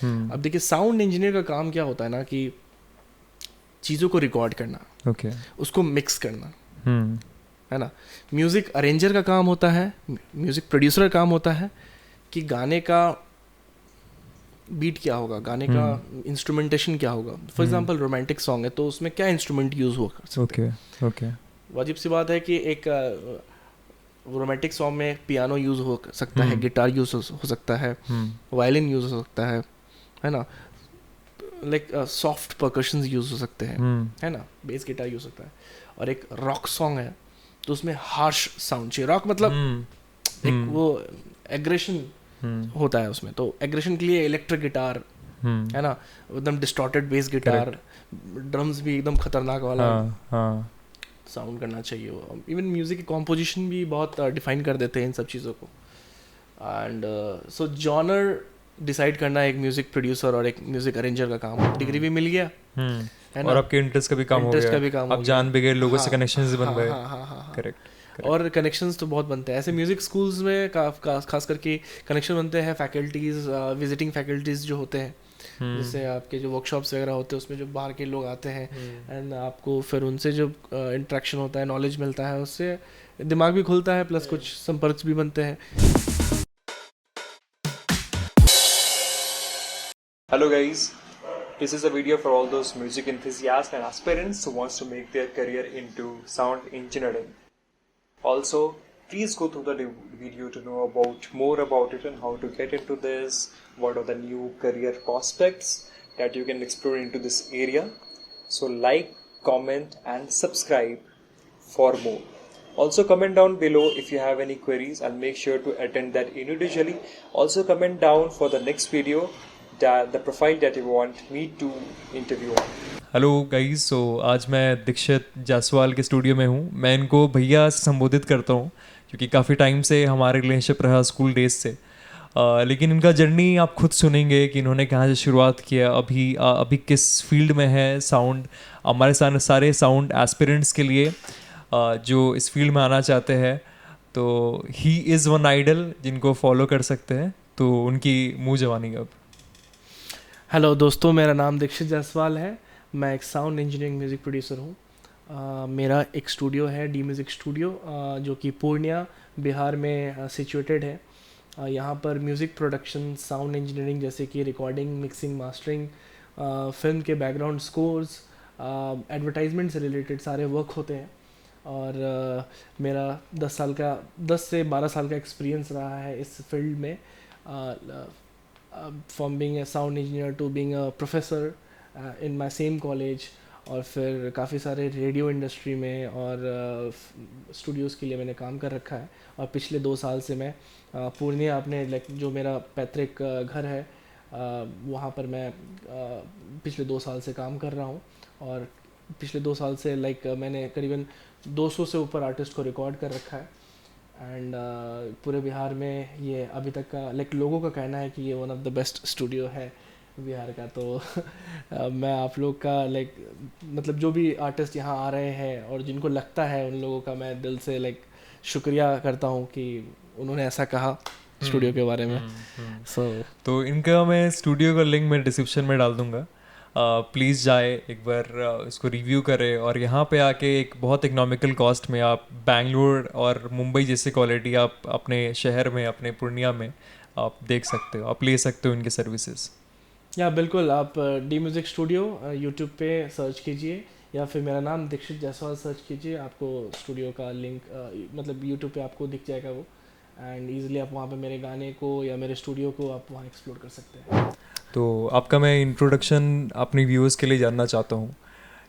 अब देखिए sound engineer का काम क्या होता है ना कि चीज़ों को रिकॉर्ड करना, उसको मिक्स करना, है ना। म्यूज़िक अरेंजर का काम होता है, म्यूज़िक प्रोड्यूसर का काम होता है कि गाने का बीट क्या होगा, गाने का इंस्ट्रूमेंटेशन क्या होगा। फॉर एग्जांपल रोमांटिक सॉन्ग है तो उसमें क्या इंस्ट्रूमेंट यूज़ हो सकते हैं। वाजिब सी बात है कि एक रोमांटिक सॉन्ग में पियानो यूज़ हो सकता है, गिटार यूज़ हो सकता है, वायलिन यूज़ हो सकता है ना, लाइक सॉफ्ट परकशंस यूज़ हो सकते हैं, है ना, बेस गिटार यूज़ हो सकता है। और एक रॉक सॉन्ग है तो उसमें हार्श साउंड चाहिए। रॉक मतलब एक वो एग्रेशन होता है उसमें, तो एग्रेशन के लिए इलेक्ट्रिक गिटार, है ना, एकदम डिस्टॉर्टेड बेस गिटार, ड्रम्स भी एकदम खतरनाक वाला साउंड करना चाहिए। इवन म्यूज़िक की कॉम्पोजिशन भी बहुत डिफाइन कर देते हैं इन सब चीज़ों को। एंड सो जॉनर डिसाइड करना एक म्यूज़िक प्रोड्यूसर और एक म्यूज़िक अरेंजर का काम। डिग्री भी मिल गया है ना, और आपके इंटरेस्ट का भी काम हो गया, आप जान भी गए, लोगों से कनेक्शंस बन गए। करेक्ट। और कनेक्शंस तो बहुत बनते हैं ऐसे म्यूज़िक स्कूल्स में, खास करके कनेक्शन बनते हैं फैकल्टीज़, विजिटिंग फैकल्टीज़ जो होते हैं, जैसे आपके जो वर्कशॉप्स वगैरह होते हैं उसमें जो बाहर के लोग आते हैं, एंड आपको फिर उनसे जो इंट्रैक्शन होता है, नॉलेज मिलता है, उससे दिमाग भी खुलता है, प्लस कुछ संपर्क भी बनते हैं। Hello guys, this is a video for all those music enthusiasts and aspirants who wants to make their career into sound engineering. Also, please go through the video to know more about it and how to get into this, what are the new career prospects that you can explore into this area. So like, comment and subscribe for more. Also comment down below if you have any queries. I'll make sure to attend that individually. Also comment down for the next video the profile that you want me to interview on. Hello guys, so आज मैं दीक्षित जायसवाल के studio में हूँ। मैं इनको भैया से संबोधित करता हूँ क्योंकि काफ़ी टाइम से हमारे रिलेशनशिप रहा स्कूल डेज से। लेकिन इनका जर्नी आप खुद सुनेंगे कि इन्होंने कहाँ से शुरुआत किया, अभी किस फील्ड में है साउंड। हमारे सारे साउंड एस्पिरेंट्स के लिए जो इस फील्ड में आना चाहते हैं, तो ही इज़ वन आइडल जिनको फॉलो कर सकते हैं। तो उनकी मुँह जवानी अब। हेलो दोस्तों, मेरा नाम दीक्षित जायसवाल है। मैं एक साउंड इंजीनियरिंग म्यूज़िक प्रोड्यूसर हूँ। मेरा एक स्टूडियो है, डी म्यूज़िक स्टूडियो, जो कि पूर्णिया बिहार में सिचुएटेड है। यहाँ पर म्यूज़िक प्रोडक्शन, साउंड इंजीनियरिंग जैसे कि रिकॉर्डिंग, मिक्सिंग, मास्टरिंग, फिल्म के बैकग्राउंड स्कोर्स, एडवर्टाइजमेंट से रिलेटेड सारे वर्क होते हैं। और मेरा 10 से 12 साल का एक्सपीरियंस रहा है इस फील्ड में, from being a sound engineer to being a professor in my same college, और फिर काफ़ी सारे रेडियो इंडस्ट्री में और स्टूडियोज़ के लिए मैंने काम कर रखा है। और पिछले 2 साल से मैं पूर्णिया, अपने लाइक जो मेरा पैतृक घर है, वहाँ पर मैं पिछले 2 साल से काम कर रहा हूँ। और पिछले 2 साल से लाइक मैंने करीबन 200 से ऊपर आर्टिस्ट को रिकॉर्ड कर रखा है। एंड पूरे बिहार में ये अभी तक का लाइक लोगों का कहना है कि ये one of the best studio है बिहार का। तो मैं आप लोग का लाइक मतलब जो भी आर्टिस्ट यहाँ आ रहे हैं और जिनको लगता है, उन लोगों का मैं दिल से लाइक शुक्रिया करता हूँ कि उन्होंने ऐसा कहा स्टूडियो के बारे में। तो इनका मैं स्टूडियो का लिंक मैं डिस्क्रिप्शन में डाल दूँगा। प्लीज़ जाए एक बार, इसको रिव्यू करें, और यहाँ पे आके एक बहुत इकोनॉमिकल कॉस्ट में आप बेंगलोर और मुंबई जैसी क्वालिटी आप अपने शहर में, अपने पूर्णिया में आप देख सकते हो, आप ले सकते हो इनके सर्विसेज। या बिल्कुल, आप डी म्यूज़िक स्टूडियो यूट्यूब पे सर्च कीजिए या फिर मेरा नाम दीक्षित जायसवाल सर्च कीजिए, आपको स्टूडियो का लिंक मतलब यूट्यूब पे आपको दिख जाएगा वो। एंड ईज़िली आप वहाँ पे मेरे गाने को या मेरे स्टूडियो को आप वहाँ एक्सप्लोर कर सकते हैं। तो आपका मैं इंट्रोडक्शन अपने व्यूअर्स के लिए जानना चाहता हूँ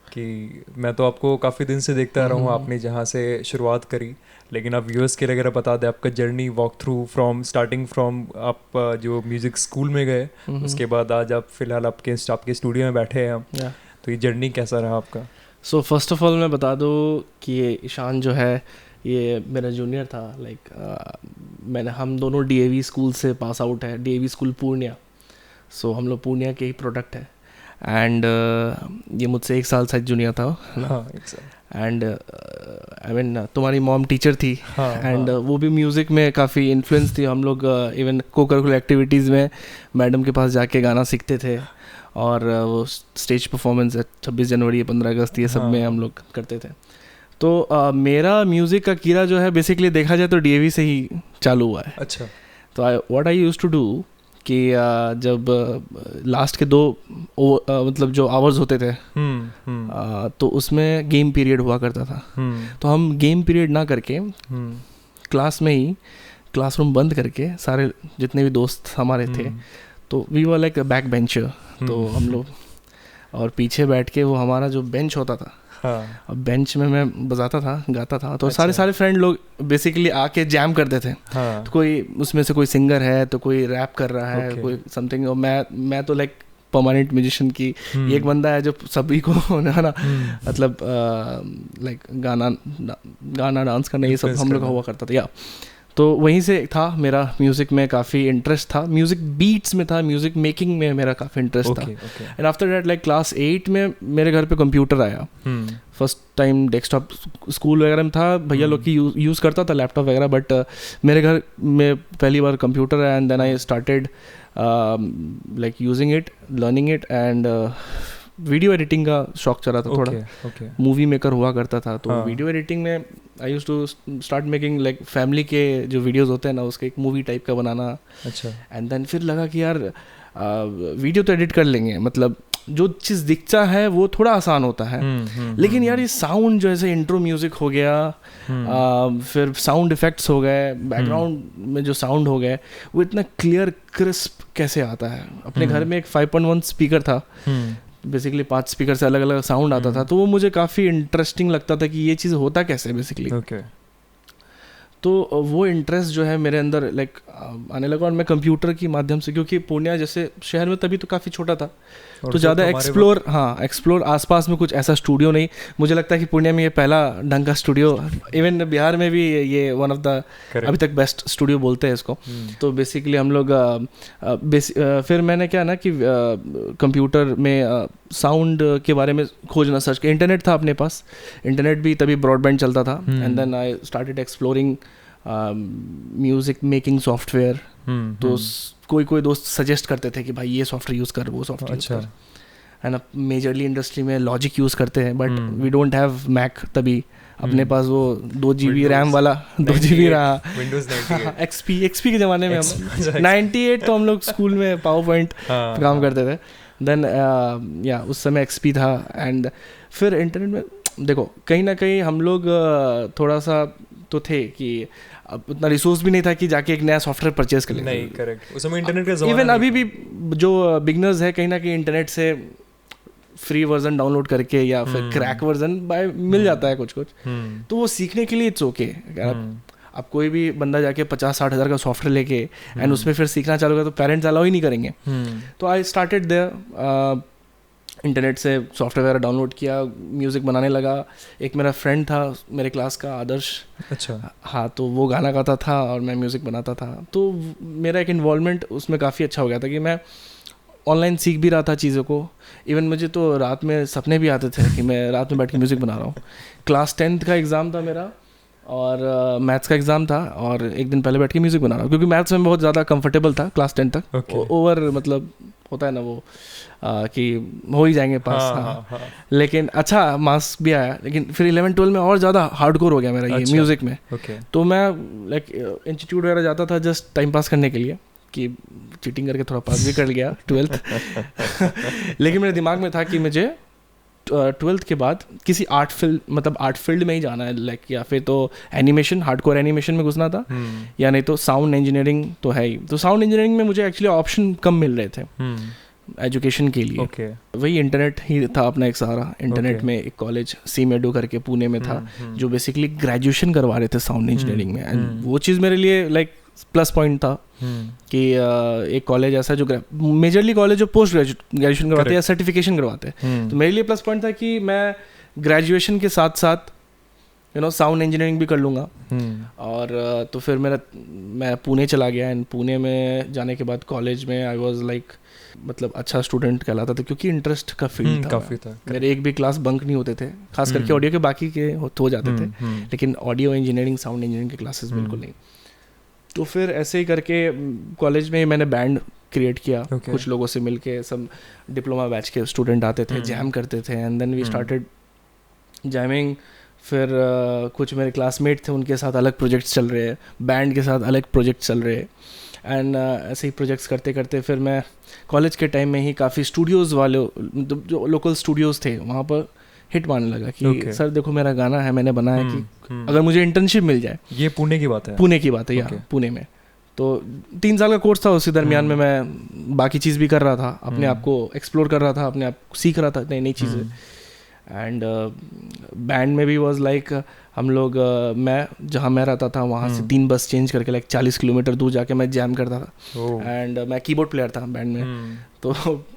कि मैं तो आपको काफ़ी दिन से देखता रहा हूँ, आपने जहाँ से शुरुआत करी, लेकिन आप व्यूअर्स के लिए अगर बता दें आपका journey, walk through starting from आप जो म्यूज़िक स्कूल में गए, उसके बाद आज आप फ़िलहाल आपके स्टूडियो में बैठे हैं हम, तो ये जर्नी कैसा रहा आपका? सो फर्स्ट ऑफ ऑल मैं बता दूँ कि ये ईशान जो है ये मेरा जूनियर था। लाइक हम दोनों DAV स्कूल से पास आउट है, DAV स्कूल पूर्णिया। सो हम लोग पूर्णिया के ही प्रोडक्ट है। एंड ये मुझसे 1 साल शायद जूनियर था हाँ, एंड आई मीन तुम्हारी मॉम टीचर थी एंड वो भी म्यूज़िक में काफ़ी इन्फ्लुएंस थी. हम लोग इवन को करिकुलर एक्टिविटीज़ में मैडम के पास जाके गाना सीखते थे और वो स्टेज परफॉर्मेंस 26 जनवरी 15 अगस्त ये सब में हम लोग करते थे. तो मेरा म्यूज़िक का कीड़ा जो है बेसिकली देखा जाए तो डीएवी से ही चालू हुआ है. अच्छा. तो what I used to do कि जब लास्ट के 2 मतलब जो आवर्स होते थे तो उसमें गेम पीरियड हुआ करता था. तो हम गेम पीरियड ना करके क्लास में ही क्लासरूम बंद करके सारे जितने भी दोस्त हमारे थे तो we were like back bencher. तो हम लोग और पीछे बैठ के वो हमारा जो बेंच होता था अब बेंच में मैं बजाता था गाता था तो सारे फ्रेंड लोग बेसिकली आके जैम करते थे. तो कोई उसमें से कोई सिंगर है तो कोई रैप कर रहा है कोई समथिंग. और मैं तो लाइक परमानेंट म्यूजिशियन की एक बंदा है जो सभी को ना मतलब लाइक गाना डांस करना ये सब हम लोग का हुआ करता था. या तो वहीं से था मेरा म्यूज़िक में काफ़ी इंटरेस्ट था. म्यूज़िक बीट्स में था, म्यूज़िक मेकिंग में मेरा काफ़ी इंटरेस्ट था. And after that like class 8 में मेरे घर पे कंप्यूटर आया. फर्स्ट टाइम डेस्कटॉप स्कूल वगैरह में था, भैया लोग की यूज़ करता था लैपटॉप वगैरह, बट मेरे घर में पहली बार कंप्यूटर आया. And then I started like using it, learning it. And video editing का शौक चला था थोड़ा. मूवी मेकर हुआ करता था तो वीडियो एडिटिंग में I used to start making like family के जो वीडियोस होते हैं ना उसके एक मूवी टाइप का बनाना. अच्छा. एंड देन फिर लगा कि यार वीडियो तो एडिट कर लेंगे, मतलब जो चीज़ दिखता है वो थोड़ा आसान होता है. लेकिन यार ये साउंड जो ऐसे इंट्रो म्यूजिक हो गया, फिर साउंड इफेक्ट्स हो गए, बैकग्राउंड में जो साउंड हो गए वो इतना क्लियर क्रिस्प कैसे आता है. अपने घर में एक 5.1 स्पीकर था, बेसिकली 5 स्पीकर से अलग अलग साउंड आता था. तो वो मुझे काफ़ी इंटरेस्टिंग लगता था कि ये चीज़ होता कैसे बेसिकली. तो वो इंटरेस्ट जो है मेरे अंदर लाइक आने लगा. और मैं कंप्यूटर की माध्यम से, क्योंकि पूर्णिया जैसे शहर में तभी तो काफ़ी छोटा था तो ज़्यादा एक्सप्लोर आसपास में कुछ ऐसा स्टूडियो नहीं. मुझे लगता है कि पूर्णिया में ये पहला ढंग का स्टूडियो, इवन बिहार में भी ये वन ऑफ द अभी तक बेस्ट स्टूडियो बोलते हैं इसको. तो बेसिकली हम लोग फिर मैंने क्या ना कि कंप्यूटर में साउंड के बारे में खोजना सर्च किया. इंटरनेट था अपने पास, इंटरनेट भी तभी ब्रॉडबैंड चलता था. And then I started exploring music making software. तो कोई दोस्त सजेस्ट करते थे कि भाई ये सॉफ्टवेयर यूज़ कर, वो सॉफ्टवेयर यूज़ कर. है ना, मेजरली इंडस्ट्री में लॉजिक यूज़ करते हैं, but we don't have Mac तभी. अपने पास वो 2 GB रैम वाला 2 GB रहा Windows 98 XP के ज़माने में हम 98 तो हम लोग स्कूल में पावर पॉइंट काम करते थे. देन या उस समय XP था. एंड फिर इंटरनेट में देखो कहीं ना कहीं हम लोग थोड़ा सा तो थे कि अब उतना रिसोर्स भी नहीं था कि जाके एक नया सॉफ्टवेयर परचेज कर लें. नहीं, करेक्ट. उस समय इंटरनेट का ज़माना इवन अभी भी जो बिगनर्स है कहीं ना कहीं इंटरनेट से फ्री वर्जन डाउनलोड करके या फिर क्रैक वर्जन मिल जाता है कुछ. तो वो सीखने के लिए इट्स ओके. अब कोई भी बंदा जाके 50-60 हज़ार का सॉफ्टवेयर लेके एंड उसमें फिर सीखना चालू कर तो पेरेंट्स अलाउ ही नहीं करेंगे. तो आई स्टार्टेड देयर, इंटरनेट से सॉफ्टवेयर वगैरह डाउनलोड किया, म्यूज़िक बनाने लगा. एक मेरा फ्रेंड था मेरे क्लास का, आदर्श. अच्छा. हाँ, तो वो गाना गाता था और मैं म्यूज़िक बनाता था. तो मेरा एक इन्वॉल्वमेंट उसमें काफ़ी अच्छा हो गया था कि मैं ऑनलाइन सीख भी रहा था चीज़ों को. इवन मुझे तो रात में सपने भी आते थे कि मैं रात में बैठ के म्यूज़िक बना रहा हूँ. क्लास 10th का एग्ज़ाम था मेरा और मैथ्स का एग्ज़ाम था और एक दिन पहले बैठ के म्यूज़िक बना रहा हूँ क्योंकि मैथ्स में बहुत ज़्यादा कंफर्टेबल था क्लास 10 तक. ओवर मतलब होता है ना वो कि हो ही जाएंगे पास. हाँ. लेकिन अच्छा मार्क्स भी आया. लेकिन फिर 11-12 में और ज़्यादा हार्डकोर हो गया मेरा ये म्यूज़िक में. तो मैं लाइक इंस्टीट्यूट वगैरह जाता था जस्ट टाइम पास करने के लिए कि चीटिंग करके थोड़ा पास भी कर लिया 12th. लेकिन मेरे दिमाग में था कि मुझे 12th के बाद किसी आर्ट फील्ड में ही जाना है. लाइक या फिर तो एनिमेशन, हार्डकोर एनिमेशन में घुसना था या नहीं तो साउंड इंजीनियरिंग तो है ही. तो साउंड इंजीनियरिंग में मुझे एक्चुअली ऑप्शन कम मिल रहे थे एजुकेशन के लिए. वही इंटरनेट ही था अपना एक सहारा. इंटरनेट में एक कॉलेज सीमेडो करके पुणे में था जो बेसिकली ग्रेजुएशन करवा रहे थे साउंड इंजीनियरिंग में. एंड वो चीज़ मेरे लिए लाइक प्लस पॉइंट था कि एक कॉलेज ऐसा जो मेजरली कॉलेज जो पोस्ट ग्रेजुएशन करवाते हैं या सर्टिफिकेशन करवाते हैं. तो मेरे लिए प्लस पॉइंट था कि मैं ग्रेजुएशन के साथ साथ साउंड इंजीनियरिंग भी कर लूँगा। और तो फिर मैं पुणे चला गया एंड पुणे में जाने के बाद कॉलेज में आई वाज लाइक मतलब अच्छा स्टूडेंट कहलाता था क्योंकि इंटरेस्ट का फील्ड था काफ़ी था। मेरे एक भी क्लास बंक नहीं होते थे, खास करके ऑडियो के बाकी के हो जाते थे, लेकिन ऑडियो इंजीनियरिंग साउंड इंजीनियरिंग के क्लासेस बिल्कुल नहीं। तो फिर ऐसे ही करके कॉलेज में मैंने बैंड क्रिएट किया कुछ लोगों से मिलके, सब डिप्लोमा बैच के स्टूडेंट आते थे, जैम करते थे and then we started jamming. फिर कुछ मेरे क्लासमेट थे, उनके साथ अलग प्रोजेक्ट्स चल रहे हैं, बैंड के साथ अलग प्रोजेक्ट चल रहे हैं एंड ऐसे ही प्रोजेक्ट्स करते करते फिर मैं कॉलेज के टाइम में ही काफ़ी स्टूडियोज़ वाले जो लोकल स्टूडियोज़ थे वहाँ पर हिट मारने लगा कि सर देखो मेरा गाना है, मैंने बनाया कि अगर मुझे इंटर्नशिप मिल जाए। ये पुणे की बात है? पुणे की बात है यार, पुणे में। तो 3 साल का कोर्स था, उसी दरमियान में मैं बाकी चीज़ भी कर रहा था, अपने आप को एक्सप्लोर कर रहा था, अपने आप को सीख रहा था नई नई चीज़ें। एंड बैंड में भी वॉज लाइक हम लोग मैं जहाँ मैं रहता था वहाँ से 3 बस चेंज करके लाइक 40 किलोमीटर दूर जाके मैं जैम करता था। एंड मैं कीबोर्ड प्लेयर था बैंड में, तो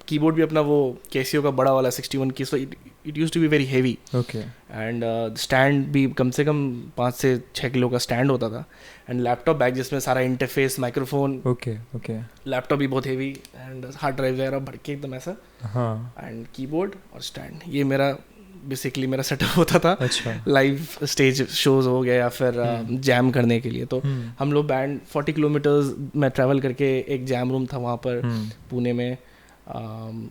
कीबोर्ड भी अपना वो कैसियो का बड़ा वाला 61 की, so it used to be very heavy. And stand भी कम से कम 5 से 6 किलो का स्टैंड होता था एंड लैपटॉप बैग जिसमें सारा इंटरफेस, माइक्रोफोन, लैपटॉप भी बहुत हेवी एंड हार्ड ड्राइव वगैरह भर के एकदम ऐसा, एंड कीबोर्ड और स्टैंड, ये मेरा बेसिकली मेरा सेटअप होता था। अच्छा। लाइव स्टेज शोज हो गया या फिर जैम करने के लिए। तो हम लोग बैंड 40 किलोमीटर्स में ट्रैवल करके एक जैम रूम था वहाँ पर पुणे में,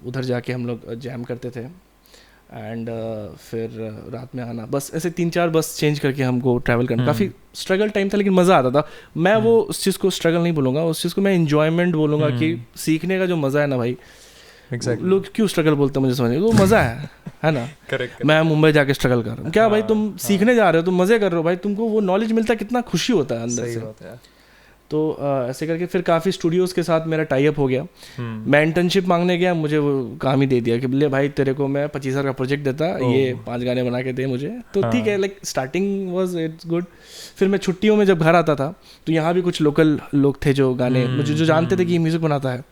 उधर जाके हम लोग जैम करते थे एंड फिर रात में आना, बस ऐसे 3-4 बस चेंज करके हमको ट्रैवल करना। काफ़ी स्ट्रगल टाइम था लेकिन मज़ा आता था। मैं वो उस चीज़ को स्ट्रगल नहीं बोलूँगा, उस चीज़ को मैं एन्जॉयमेंट बोलूँगा कि सीखने का जो मज़ा है ना भाई, लोग क्यों स्ट्रगल बोलते हैं मुझे समझ नहीं, वो मज़ा है ना। मैं मुंबई जाके स्ट्रगल कर रहा हूँ, क्या भाई तुम सीखने जा रहे हो, तुम मज़े कर रहे हो भाई, तुमको वो नॉलेज मिलता है, कितना खुशी होता है अंदर से। तो ऐसे करके फिर काफ़ी स्टूडियोज़ के साथ मेरा टाई अप हो गया। मैं इंटर्नशिप मांगने गया, मुझे वो काम ही दे दिया कि बोले भाई तेरे को मैं 25,000 का प्रोजेक्ट देता, ये 5 गाने बना के दे मुझे। तो ठीक है, like starting was it's good. फिर मैं छुट्टियों में जब घर आता था तो यहाँ भी कुछ लोकल लोग थे जो गाने मुझे जो जानते थे कि म्यूज़िक बनाता है,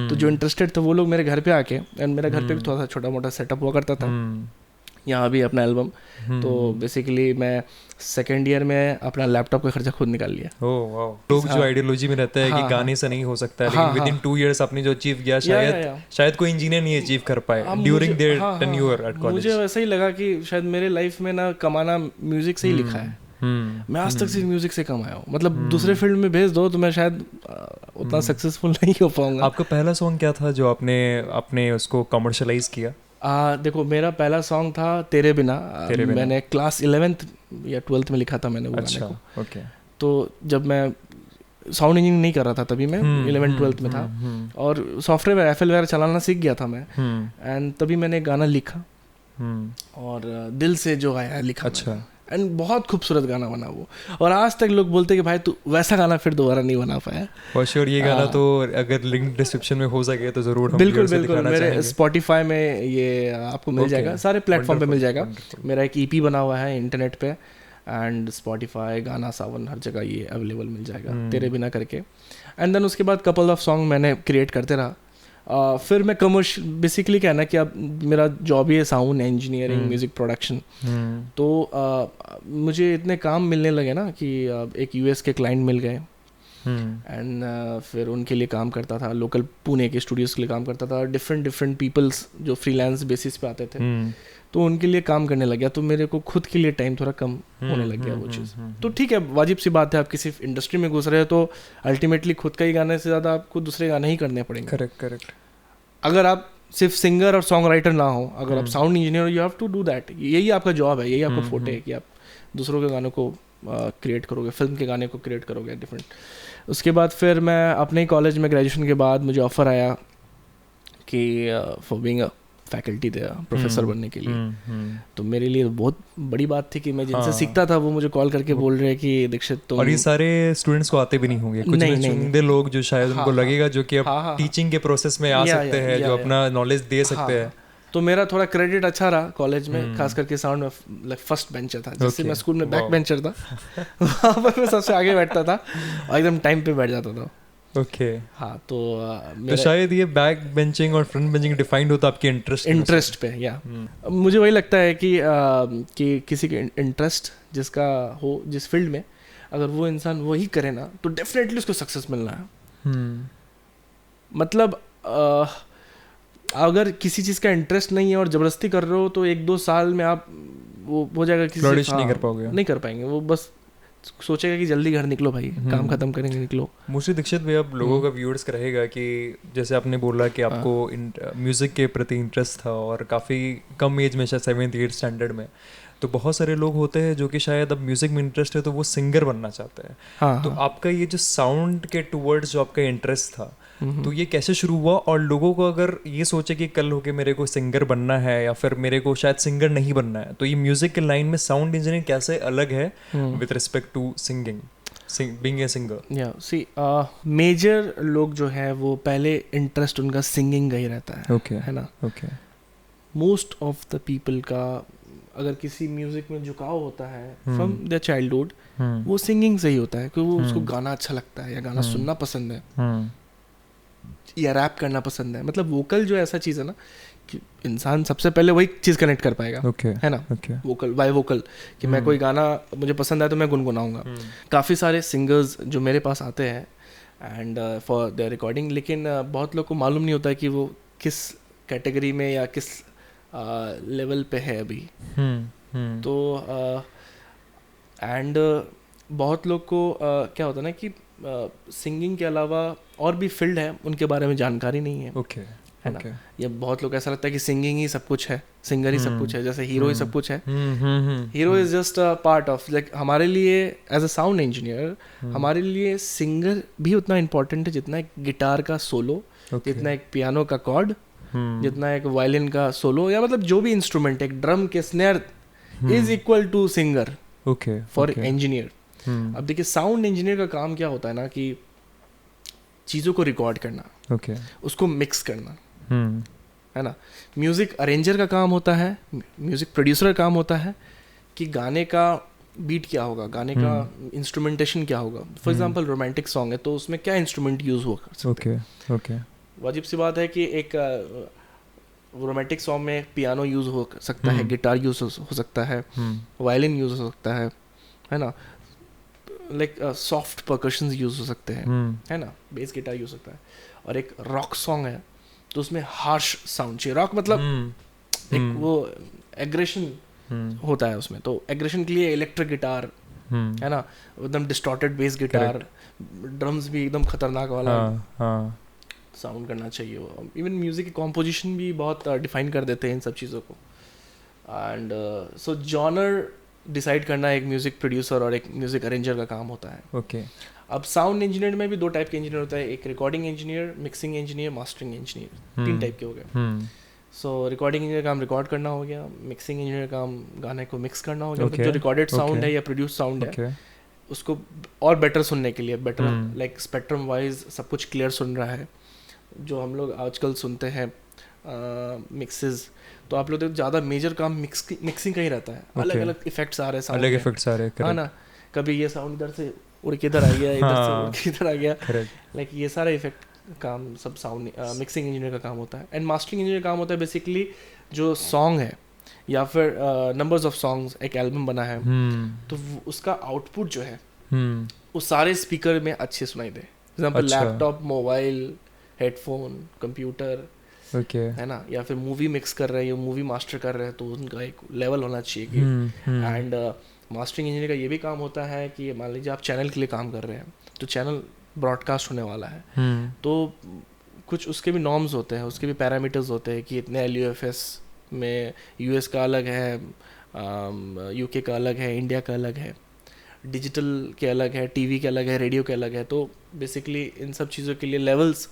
तो जो इंटरेस्टेड थे वो लोग मेरे घर पे आके, एंड मेरा घर पे भी थोड़ा सा छोटा मोटा सेटअप हुआ करता था, यहाँ भी अपना एल्बम। तो बेसिकली मैं सेकेंड ईयर में अपना लैपटॉप का खर्चा खुद निकाल लिया। लोग जो आइडियोलॉजी में रहता है कि गाने से नहीं हो सकता है, लेकिन विद इन 2 इयर्स आपने जो अचीव किया शायद कोई इंजीनियर नहीं अचीव कर पाए during their tenure at college. मुझे वैसा ही लगा कि शायद मेरे लाइफ में ना कमाना म्यूजिक से ही लिखा है। मैं आज तक सिर्फ म्यूजिक से कमाया हूँ, मतलब दूसरे फील्ड में भेज दो तो मैं शायद उतना सक्सेसफुल नहीं हो पाऊंगा। आपका पहला सॉन्ग क्या था जो आपने उसको कमर्शलाइज किया? देखो मेरा पहला सॉन्ग था तेरे बिना। मैंने क्लास 11th या 12th में लिखा था मैंने वो गाने को। ओके। तो जब मैं साउंड इंजीनियरिंग नहीं कर रहा था तभी, मैं 11th-12th में था और सॉफ्टवेयर एफएल वगैरह चलाना सीख गया था मैं। एंड तभी मैंने गाना लिखा और दिल से जो आया लिखा। अच्छा। एंड बहुत खूबसूरत गाना बना वो, और आज तक लोग बोलते कि भाई तू वैसा गाना फिर दोबारा नहीं बना पाया। फॉर श्योर ये गाना तो अगर लिंक डिस्क्रिप्शन में हो सके तो जरूर हम बिल्कुल मेरे स्पॉटिफाई में ये आपको मिल जाएगा, सारे प्लेटफॉर्म पे मिल जाएगा। मेरा एक ईपी बना हुआ है इंटरनेट पे, एंड स्पॉटिफाई, गाना, सावन, हर जगह ये अवेलेबल मिल जाएगा तेरे बिना करके। एंड देन उसके बाद कपल ऑफ सॉन्ग मैंने क्रिएट करते रहा। फिर मैं कमर्शियल बेसिकली क्या है ना कि अब मेरा जॉब ही है साउंड इंजीनियरिंग, म्यूज़िक प्रोडक्शन। तो मुझे इतने काम मिलने लगे ना कि एक यूएस के क्लाइंट मिल गए एंड फिर उनके लिए काम करता था, लोकल पुणे के स्टूडियोज़ के लिए काम करता था। डिफरेंट पीपल्स जो फ्रीलांस बेसिस पे आते थे तो उनके लिए काम करने लग गया। तो मेरे को खुद के लिए टाइम थोड़ा कम होने लग गया वो चीज़। तो ठीक है, वाजिब सी बात है, आप किसी इंडस्ट्री में घुस रहे हो तो अल्टीमेटली खुद का ही गाने से ज़्यादा आपको दूसरे गाने ही करने पड़ेंगे। करेक्ट। अगर आप सिर्फ सिंगर और सॉन्ग राइटर ना हो, अगर आप साउंड इंजीनियर हो, you have to do that. यही आपका जॉब है, यही आपका फोटे है कि आप दूसरों के गानों को क्रिएट करोगे, फिल्म के गाने को क्रिएट करोगे डिफरेंट। उसके बाद फिर मैं अपने ही कॉलेज में ग्रेजुएशन के बाद मुझे ऑफ़र आया कि for being a faculty they professor बनने के लिए। तो मेरे लिए बहुत बड़ी बात थी कि मैं जिनसे सीखता था वो मुझे कॉल करके बोल रहे हैं कि दीक्षित तुम। और ये सारे स्टूडेंट्स को आते भी नहीं होंगे, कुछ चुनिंदे लोग जो शायद उनको लगेगा जो कि अब टीचिंग के प्रोसेस में आ सकते हैं, जो अपना नॉलेज दे सकते हैं। तो मेरा थोड़ा क्रेडिट अच्छा रहा कॉलेज में, खास करके साउंड में लाइक फर्स्ट बेंचर था। जैसे मैं स्कूल में बैक बेंचर था वहाँ पर मैं सबसे आगे बैठता था और एकदम टाइम पे बैठ जाता था। ओके हाँ तो तो शायद ये बैक बेंचिंग और फ्रंट बेंचिंग डिफाइंड होता आपके इंटरेस्ट पे या मुझे वही लगता है कि किसी के इंटरेस्ट जिसका हो जिस फील्ड में, अगर वो इंसान वही करे ना तो डेफिनेटली उसको सक्सेस मिलना है। मतलब अगर किसी चीज़ का इंटरेस्ट नहीं है और ज़बरदस्ती कर रहे हो तो 1-2 साल में आप वो हो जाएगा किसी नहीं कर पाओगे, नहीं कर पाएंगे। वो बस सोचेगा कि जल्दी घर निकलो भाई, काम खत्म करेंगे निकलो। मुझे दीक्षित भैया अब लोगों का व्यूअर्स का रहेगा कि जैसे आपने बोला कि आपको म्यूज़िक के प्रति इंटरेस्ट था और काफ़ी कम एज में, शायद 7th-8th स्टैंडर्ड में, तो बहुत सारे लोग होते हैं जो कि शायद अब म्यूज़िक में इंटरेस्ट है तो वो सिंगर बनना चाहते हैं। हाँ, तो आपका ये जो साउंड के टूवर्ड्स जो आपका इंटरेस्ट था, तो ये कैसे शुरू हुआ? और लोगों को अगर ये सोचे कि कल होके मेरे को सिंगर बनना है या फिर मेरे को शायद सिंगर नहीं बनना है, तो ये म्यूजिक के लाइन में साउंड इंजीनियरिंग कैसे अलग है with respect to singing, being a singer? या सी मेजर लोग जो है वो पहले इंटरेस्ट उनका सिंगिंग का ही रहता है। ओके है ना? Okay. Most of the people का अगर किसी म्यूजिक में झुकाव होता है फ्रॉम द चाइल्डहुड, वो सिंगिंग से ही होता है, क्योंकि वो उसको गाना अच्छा लगता है या गाना सुनना पसंद है या रैप करना पसंद है। मतलब वोकल जो ऐसा चीज़ है ना कि इंसान सबसे पहले वही चीज़ कनेक्ट कर पाएगा। है ना? वोकल बाय वोकल कि मैं कोई गाना मुझे पसंद आया तो मैं गुनगुनाऊंगा। काफ़ी सारे सिंगर्स जो मेरे पास आते हैं एंड फॉर द रिकॉर्डिंग, लेकिन बहुत लोग को मालूम नहीं होता है कि वो किस कैटेगरी में या किस लेवल पे है अभी। तो एंड बहुत लोग को क्या होता है ना कि सिंगिंग के अलावा और भी फील्ड है उनके बारे में जानकारी नहीं है। है ना? ये बहुत लोग ऐसा लगता है कि सिंगिंग ही सब कुछ है, सिंगर ही सब कुछ है, जैसे हीरो ही सब कुछ है। Hero is just a part of, like हमारे लिए एज अ साउंड इंजीनियर हमारे लिए सिंगर भी उतना इम्पोर्टेंट है जितना एक गिटार का सोलो, जितना एक पियानो का कॉर्ड, जितना एक वायलिन का सोलो, या मतलब जो भी इंस्ट्रूमेंट, एक ड्रम के snare is equal to singer for engineer. अब देखिए साउंड इंजीनियर का काम क्या होता है ना कि चीज़ों को रिकॉर्ड करना, उसको मिक्स करना। है ना? म्यूज़िक अरेंजर का काम होता है, म्यूज़िक प्रोड्यूसर का काम होता है कि गाने का बीट क्या होगा, गाने का इंस्ट्रूमेंटेशन क्या होगा। फॉर एग्जांपल रोमांटिक सॉन्ग है तो उसमें क्या इंस्ट्रूमेंट यूज़ होगा। वाजिब सी बात है कि एक रोमांटिक सॉन्ग में पियानो यूज़ हो सकता है, गिटार यूज़ हो सकता है, वायलिन यूज़ हो सकता है ना, लाइक सॉफ्ट परकशंस यूज़ हो सकते हैं, है ना, बेस गिटार यूज़ हो सकता है। और एक रॉक सॉन्ग है तो उसमें हार्श साउंड चाहिए। रॉक मतलब एक वो एग्रेशन होता है उसमें, तो एग्रेशन के लिए इलेक्ट्रिक गिटार, है ना, एकदम डिस्टॉर्टेड बेस गिटार, ड्रम्स भी एकदम खतरनाक वाला साउंड करना चाहिए। इवन म्यूज़िक की कॉम्पोजिशन भी बहुत डिफाइन कर देते हैं इन सब चीज़ों को। एंड सो जॉनर डिसाइड करना एक म्यूज़िक प्रोड्यूसर और एक म्यूज़िक अरेंजर का काम होता है। अब साउंड इंजीनियर में भी 2 टाइप के इंजीनियर होता है, एक recording engineer, mixing engineer, mastering engineer, 3 type के हो गए। सो रिकॉर्डिंग इंजीनियर का काम रिकॉर्ड करना हो गया, मिक्सिंग इंजीनियर का काम गाने को मिक्स करना हो गया। मतलब जो रिकॉर्डेड साउंड है या प्रोड्यूस साउंड है उसको और बेटर सुनने के लिए, बेटर लाइक स्पेक्ट्रम वाइज सब कुछ क्लियर सुन रहा है। जो हम लोग आजकल सुनते हैं मिक्सेस, तो आप लोग ज़्यादा मेजर काम मिक्सिंग का ही रहता है। अलग अलग इफेक्ट्स आ रहे हैं, अलग इफेक्ट्स आ रहे हैं, है ना। कभी ये साउंड इधर से उड़ के इधर आ गया, इधर से उड़ के इधर आ गया, लाइक ये सारा इफेक्ट काम सब साउंड मिक्सिंग इंजीनियर का काम होता है। एंड मास्टरिंग इंजीनियर का काम होता है बेसिकली जो सॉन्ग है या फिर नंबर्स ऑफ सॉन्ग्स, एक एल्बम बना है तो उसका आउटपुट जो है वो सारे स्पीकर में अच्छे सुनाई दे। Example laptop, mobile, headphone, computer, है ना, या फिर मूवी मिक्स कर रहे हैं, मूवी मास्टर कर रहे हैं, तो उनका एक लेवल होना चाहिए। एंड मास्टरिंग इंजीनियर का ये भी काम होता है कि मान लीजिए आप चैनल के लिए काम कर रहे हैं तो चैनल ब्रॉडकास्ट होने वाला है, तो कुछ उसके भी नॉर्म्स होते हैं, उसके भी पैरामीटर्स होते हैं कि इतने LUFS में US का अलग है, UK का अलग है, इंडिया का अलग है, डिजिटल के अलग है, TV के अलग है, रेडियो के अलग है। तो बेसिकली इन सब चीज़ों के लिए लेवल्स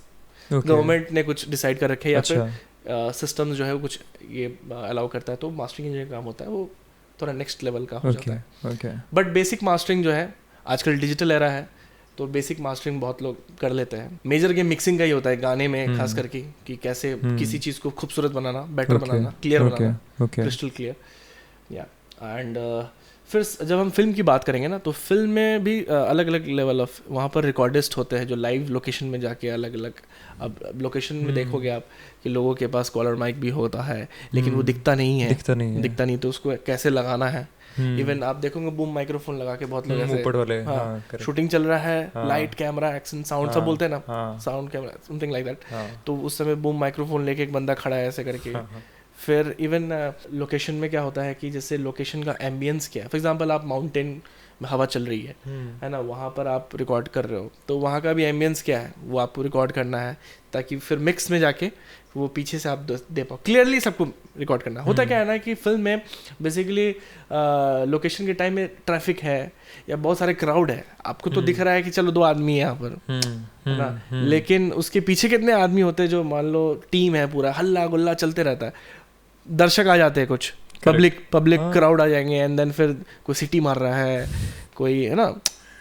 गवर्नमेंट ने कुछ डिसाइड कर रखे हैं या फिर सिस्टम्स जो है वो कुछ ये अलाउ करता है। तो मास्टरिंग इंजीनियर का काम होता है वो थोड़ा नेक्स्ट लेवल का हो जाता है। बट बेसिक मास्टरिंग जो है, आजकल डिजिटल एरा है तो बेसिक मास्टरिंग बहुत लोग कर लेते हैं। मेजर गेम मिक्सिंग का ही होता है गाने में, खास करके कि कैसे किसी चीज़ को खूबसूरत बनाना, बेटर बनाना, क्लियर बनाना, क्रिस्टल क्लियर। या एंड फिर जब हम फिल्म की बात करेंगे ना, तो फिल्म में भी अलग अलग लेवल ऑफ वहाँ पर रिकॉर्डिस्ट होते हैं जो लाइव लोकेशन में जाके अलग अलग, अब लोकेशन में देखोगे आप कि लोगों के पास कॉलर माइक भी होता है लेकिन वो दिखता नहीं है, तो उसको कैसे लगाना है। इवन आप देखोगे बूम माइक्रोफोन लगा के बहुत लोग ऐसे वाले, शूटिंग चल रहा है, लाइट कैमरा एक्शन साउंड सब बोलते हैं ना, sound camera something like that, तो उस समय बूम माइक्रोफोन लेके एक बंदा खड़ा है ऐसे करके। फिर इवन लोकेशन में क्या होता है कि जैसे लोकेशन का एम्बियंस क्या है, फॉर एग्जांपल आप माउंटेन में हवा चल रही है ना, वहाँ पर आप रिकॉर्ड कर रहे हो तो वहाँ का भी एम्बियंस क्या है वो आपको रिकॉर्ड करना है, ताकि फिर मिक्स में जाके वो पीछे से आप दे पाओ, क्लियरली सबको रिकॉर्ड करना। होता क्या है ना कि फिल्म में बेसिकली लोकेशन के टाइम में ट्रैफिक है या बहुत सारे क्राउड है, आपको तो दिख रहा है कि चलो 2 आदमी है यहाँ पर, है ना, लेकिन उसके पीछे कितने आदमी होते हैं जो मान लो टीम है, पूरा हल्ला गुल्ला चलते रहता है, दर्शक आ जाते हैं, कुछ पब्लिक क्राउड आ जाएंगे, एंड देन फिर कोई सिटी मार रहा है कोई, है ना,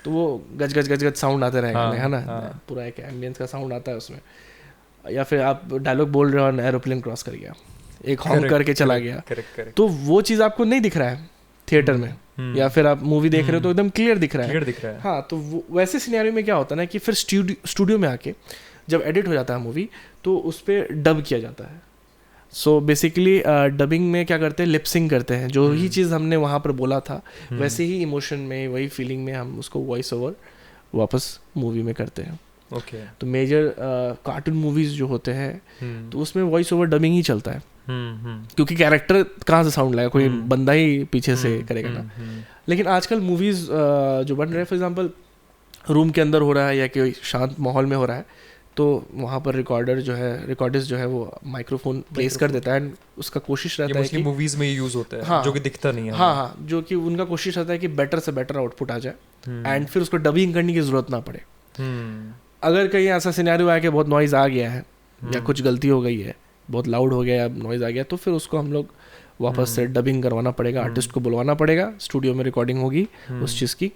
तो वो गज गज गज गज साउंड आते रहेंगे, है ना, पूरा एक एम्बियंस का साउंड आता है उसमें। या फिर आप डायलॉग बोल रहे हो, एरोप्लेन क्रॉस कर गया, एक हॉर्न करके चला गया, तो वो चीज़ आपको नहीं दिख रहा है थिएटर में, या फिर आप मूवी देख रहे हो तो एकदम क्लियर दिख रहा है। हाँ, तो वैसे सिनेरियो में क्या होता है ना कि फिर स्टूडियो में आके जब एडिट हो जाता है मूवी तो उस पर डब किया जाता है। सो बेसिकली डबिंग में क्या करते हैं, लिपसिंग करते हैं, जो ही चीज़ हमने वहाँ पर बोला था वैसे ही इमोशन में, वही फीलिंग में हम उसको वॉइस ओवर वापस मूवी में करते हैं। तो मेजर कार्टून मूवीज जो होते हैं तो उसमें वॉइस ओवर डबिंग ही चलता है, क्योंकि कैरेक्टर कहाँ से साउंड लाएगा, कोई बंदा ही पीछे से करेगा ना। लेकिन आजकल मूवीज जो बन रहे हैं, फॉर एग्जांपल रूम के अंदर हो रहा है या कोई शांत माहौल में हो रहा है, तो वहाँ पर रिकॉर्डिस्ट जो है वो माइक्रोफोन प्लेस कर देता है, उसका कोशिश रहता है कि मूवीज में यूज होता है, हाँ, जो कि दिखता नहीं है, हाँ, जो कि उनका कोशिश रहता है कि बेटर से बेटर आउटपुट आ जाए एंड फिर उसको डबिंग करने की जरूरत ना पड़े। अगर कहीं ऐसा सिनेरियो आया कि बहुत नॉइज़ आ गया है या कुछ गलती हो गई है, बहुत लाउड हो गया, नॉइज़ आ गया, तो फिर उसको हम लोग वापस से डबिंग करवाना पड़ेगा, आर्टिस्ट को बुलवाना पड़ेगा, स्टूडियो में रिकॉर्डिंग होगी उस चीज़ की।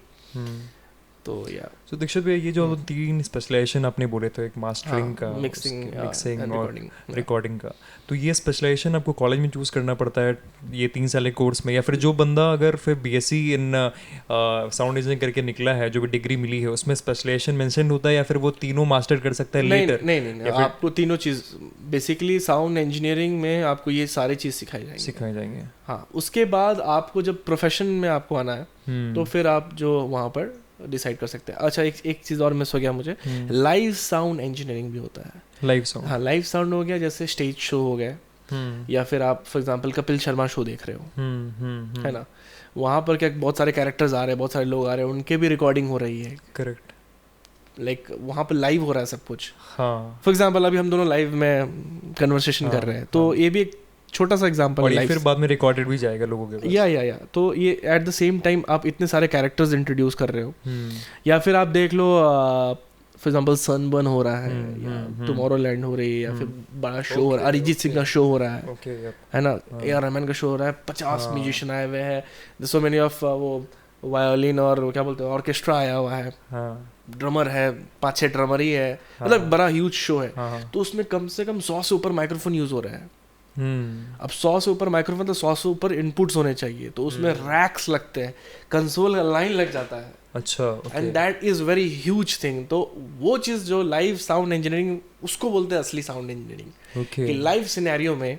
तो या तो दीक्षित भैया, ये जो 3 स्पेशलाइजेशन आपने बोले थे, एक मास्टरिंग का, मिक्सिंग और रिकॉर्डिंग का, तो ये स्पेशलाइजेशन आपको कॉलेज में चूज़ करना पड़ता है ये 3 साल के कोर्स में, या फिर जो बंदा अगर फिर बीएससी इन साउंड इंजीनियरिंग करके निकला है, जो भी डिग्री मिली है, उसमें स्पेशलाइजेशन मेंशन होता है, या फिर वो तीनों मास्टर कर सकता है लेटर? नहीं, आपको तीनों चीज़ बेसिकली साउंड इंजीनियरिंग में आपको ये सारी चीज़ सिखाई जाएंगे। हाँ, उसके बाद आपको जब प्रोफेशन में आपको आना है तो फिर आप जो वहाँ पर डिसाइड कर सकते हैं। अच्छा, एक चीज़ और मिस हो गया मुझे, लाइव साउंड इंजीनियरिंग भी होता है। लाइव साउंड, हाँ, लाइव साउंड हो गया जैसे स्टेज शो हो गए, या फिर आप for example Kapil Sharma show देख रहे हो, है ना, वहाँ पर क्या बहुत सारे कैरेक्टर्स आ रहे हैं, बहुत सारे लोग आ रहे हैं, उनके भी रिकॉर्डिंग हो रही है। करेक्ट, लाइक वहाँ पर लाइव हो रहा है सब कुछ। हाँ, फॉर एग्जांपल अभी हम दोनों लाइव में कन्वर्सेशन कर रहे हैं, तो ये भी एक छोटा सा एग्जांपल है, फिर बाद में रिकॉर्डेड भी जाएगा लोगों के पास। या तो ये एट द सेम टाइम आप इतने सारे कैरेक्टर्स इंट्रोड्यूस कर रहे हो, या फिर आप देख लो फॉर एग्जांपल सनबर्न हो रहा है, या टुमारोलैंड हो रही है, या फिर बड़ा शो हो रहा है, अरिजीत सिंह का शो हो रहा है ना, ए आर रहमान का शो हो रहा है, 50 म्यूजिशियन आए हुए हैं, सो मेनी ऑफ वो वायोलिन और क्या बोलते हैं ऑर्केस्ट्रा आया हुआ है, ड्रमर है, 5-6 ड्रमर ही है, मतलब बड़ा ह्यूज शो है। तो उसमें कम से कम 100 से ऊपर माइक्रोफोन यूज हो रहे हैं। अब 100 से ऊपर माइक्रोफोन, तो 100 से ऊपर इनपुट्स होने चाहिए, तो उसमें रैक्स लगते हैं, कंसोल का लाइन लग जाता है। अच्छा, and that is very huge thing. तो वो चीज़ जो लाइव साउंड इंजीनियरिंग, उसको बोलते हैं असली साउंड इंजीनियरिंग, कि लाइव सिनेरियो में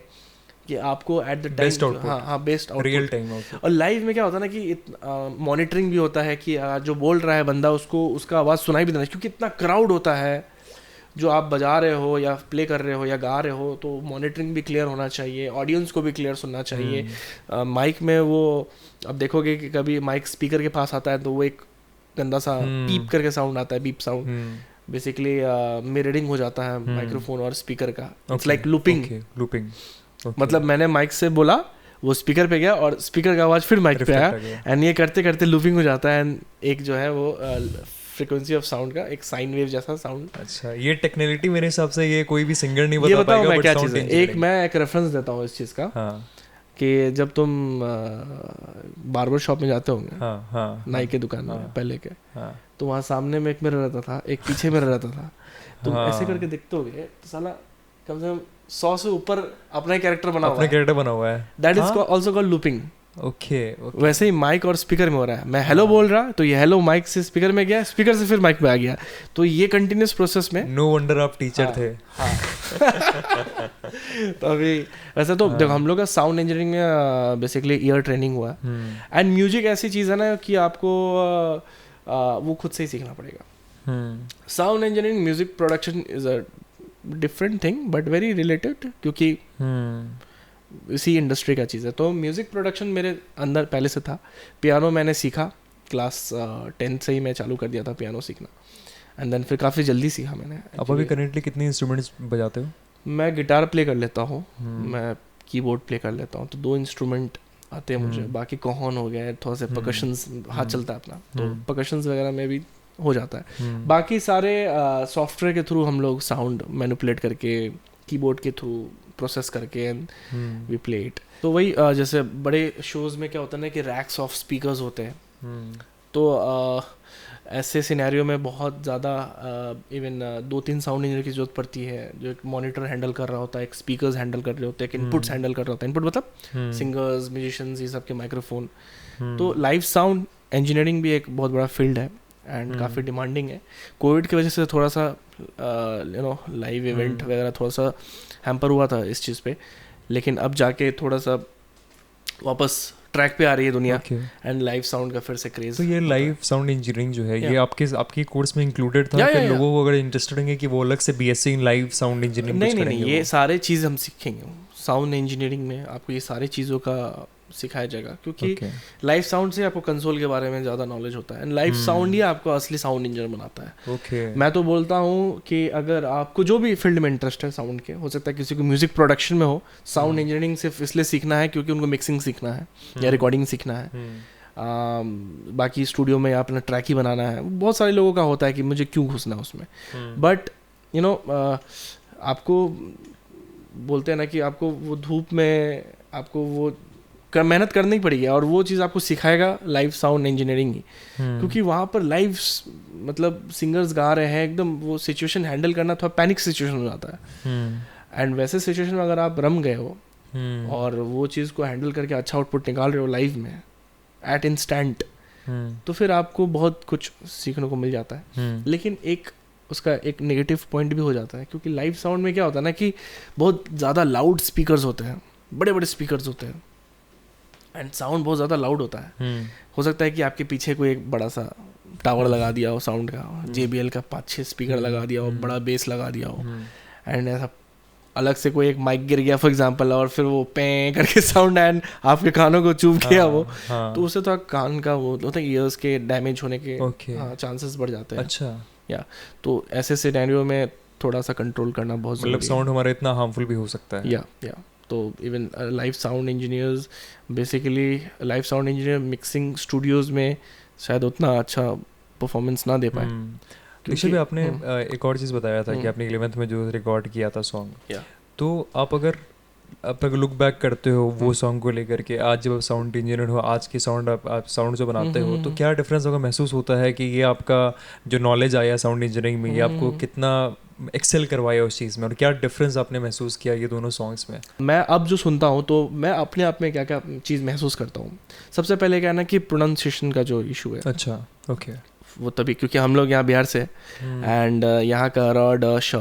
कि आपको at the best time, output, हाँ best output, real time output. और लाइव में क्या होता है ना कि मॉनिटरिंग भी होता है कि जो बोल रहा है बंदा, उसको उसका आवाज़ सुनाई भी देना, क्योंकि इतना क्राउड होता है, जो आप बजा रहे हो या प्ले कर रहे हो या गा रहे हो, तो मॉनिटरिंग भी क्लियर होना चाहिए, ऑडियंस को भी क्लियर सुनना चाहिए। माइक में वो अब देखोगे कि कभी माइक स्पीकर के पास आता है तो वो एक गंदा सा पीप करके साउंड आता है, बीप साउंड, बेसिकली मिररिंग हो जाता है माइक्रोफोन और स्पीकर का, इट्स लाइक लूपिंग। मतलब मैंने माइक से बोला, वो स्पीकर पे गया और स्पीकर का आवाज़ फिर माइक पे आया, एंड ये करते करते लूपिंग हो जाता है, एंड एक जो है वो फ्रीक्वेंसी ऑफ साउंड का एक साइन वेव जैसा साउंड। अच्छा, ये टेक्निकलिटी मेरे हिसाब से ये कोई भी सिंगर नहीं बता पाएगा, मैं क्या चीज़ है। मैं एक रेफरेंस देता हूँ इस चीज़ का, कि जब तुम बार्बर शॉप में जाते होंगे, नाई के दुकान में पहले के, तो वहाँ सामने में एक मिरर रहता था, एक पीछे मिरर रहता था, तुम ऐसे करके देखते होगे तो साला कम से कम 100 से ऊपर अपना कैरेक्टर बना हुआ है। That is also called looping. Okay वैसे ही माइक और स्पीकर में हो रहा है, मैं हेलो बोल रहा तो ये हेलो माइक से स्पीकर में गया, स्पीकर से फिर माइक में आ गया, तो ये कंटिन्यूस प्रोसेस में। नो वंडर आप टीचर थे। तो अभी वैसे तो देखो हम लोग का साउंड इंजीनियरिंग में बेसिकली ईयर ट्रेनिंग हुआ है, एंड म्यूजिक ऐसी चीज़ है ना कि आपको वो खुद से ही सीखना पड़ेगा। Sound engineering music production is a different thing but very related, क्योंकि इसी इंडस्ट्री का चीज़ है। तो म्यूज़िक प्रोडक्शन मेरे अंदर पहले से था। पियानो मैंने सीखा क्लास 10 से ही मैं चालू कर दिया था पियानो सीखना, एंड देन फिर काफ़ी जल्दी सीखा मैंने। अब अभी करेंटली कितने इंस्ट्रूमेंट्स बजाते हो? मैं गिटार प्ले कर लेता हूँ, मैं कीबोर्ड प्ले कर लेता हूँ, तो 2 इंस्ट्रूमेंट आते हैं मुझे। बाकी कॉर्न हो गया, थोड़ा से परकशंस हाथ चलता है अपना, तो परकशंस वगैरह में भी हो जाता है। बाकी सारे सॉफ्टवेयर के थ्रू हम लोग साउंड मैनिपुलेट करके, कीबोर्ड के थ्रू प्रोसेस करके एंड वी प्ले इट। तो वही जैसे बड़े शोज़ में क्या होता है ना कि रैक्स ऑफ स्पीकर्स होते हैं, तो ऐसे सिनेरियो में बहुत ज़्यादा इवन 2-3 साउंड इंजीनियर की जरूरत पड़ती है, जो एक मॉनिटर हैंडल कर रहा होता है, एक स्पीकर्स हैंडल कर रहे होते हैं, एक इनपुट्स हैंडल कर रहा होता है। इनपुट मतलब सिंगर्स, म्यूजिशियंस, ये सब के माइक्रोफोन। तो लाइव साउंड इंजीनियरिंग भी एक बहुत बड़ा फील्ड है एंड काफ़ी डिमांडिंग है। कोविड की वजह से थोड़ा सा लाइव इवेंट वगैरह थोड़ा सा हैम्पर हुआ था इस चीज़ पे, लेकिन अब जाके थोड़ा सा वापस ट्रैक पे आ रही है दुनिया, एंड लाइव साउंड का फिर से क्रेज। तो ये लाइव साउंड इंजीनियरिंग जो है ये आपके कोर्स में इंक्लूडेड था कि लोगों को अगर इंटरेस्टेड हैं कि वो अलग से BSc in live sound engineering? नहीं, ये सारे चीज़ हम सीखेंगे साउंड इंजीनियरिंग में, आपको ये सारी चीज़ों का सिखाया जाएगा, क्योंकि लाइव साउंड से आपको कंसोल के बारे में ज़्यादा नॉलेज होता है, एंड लाइव साउंड ही आपको असली साउंड इंजीनियर बनाता है। मैं तो बोलता हूँ कि अगर आपको जो भी फील्ड में इंटरेस्ट है साउंड के, हो सकता है किसी को म्यूजिक प्रोडक्शन में हो, साउंड इंजीनियरिंग सिर्फ इसलिए सीखना है क्योंकि उनको मिक्सिंग सीखना है या रिकॉर्डिंग सीखना है, बाकी स्टूडियो में अपना ट्रैक ही बनाना है। बहुत सारे लोगों का होता है कि मुझे क्यों घुसना है उसमें, बट यू नो आपको बोलते हैं ना कि आपको वो धूप में आपको वो मेहनत करनी पड़ेगी, और वो चीज़ आपको सिखाएगा लाइव साउंड इंजीनियरिंग ही, क्योंकि वहाँ पर लाइव मतलब सिंगर्स गा रहे हैं, एकदम वो सिचुएशन हैंडल करना थोड़ा पैनिक सिचुएशन हो जाता है, एंड वैसे सिचुएशन में अगर आप रम गए हो और वो चीज़ को हैंडल करके अच्छा आउटपुट निकाल रहे हो लाइव में एट इंस्टेंट, तो फिर आपको बहुत कुछ सीखने को मिल जाता है। लेकिन एक उसका एक नेगेटिव पॉइंट भी हो जाता है, क्योंकि लाइव साउंड में क्या होता है ना कि बहुत ज़्यादा लाउड स्पीकर्स होते हैं, बड़े बड़े स्पीकर्स होते हैं, एंड साउंड बहुत ज़्यादा लाउड होता है। हो सकता है कि आपके पीछे कोई एक बड़ा सा टावर लगा दिया हो साउंड का, JBL का 5-6 स्पीकर लगा दिया हो, बड़ा बेस लगा दिया हो, एंड ऐसा अलग से कोई एक माइक गिर गया फॉर एग्जांपल, और फिर वो पे करके साउंड एंड आपके कानों को चुभ गया वो, तो उससे थोड़ा कान का वो होता है, ईयर्स के डैमेज होने के चांसेस बढ़ जाते हैं। अच्छा, या तो ऐसे सिनेरियो में थोड़ा सा कंट्रोल करना बहुत मतलब साउंड हमारा इतना हार्मफुल भी हो सकता है। या तो even live sound engineers basically live sound engineer mixing studios में शायद उतना अच्छा परफॉर्मेंस ना दे पाए। क्योंकि भी आपने एक और चीज़ बताया था कि आपने 11th में जो रिकॉर्ड किया था सॉन्ग, तो आप अगर लुक बैक करते हो वो सॉन्ग को लेकर के, आज जब आप साउंड इंजीनियर हो, आज की साउंड आप साउंड जो बनाते हो, तो क्या डिफरेंस होगा महसूस होता है कि ये आपका जो नॉलेज आया साउंड इंजीनियरिंग में ये आपको कितना एक्सेल करवाया उस चीज़ में, और क्या डिफरेंस आपने महसूस किया ये दोनों सॉन्ग्स में? मैं अब जो सुनता हूँ तो मैं अपने आप में क्या क्या चीज़ महसूस करता हूँ। सबसे पहले क्या है ना कि प्रोनाउंसिएशन का जो इशू है, अच्छा ओके, वो तभी क्योंकि हम लोग यहाँ बिहार से, एंड यहाँ का र ड श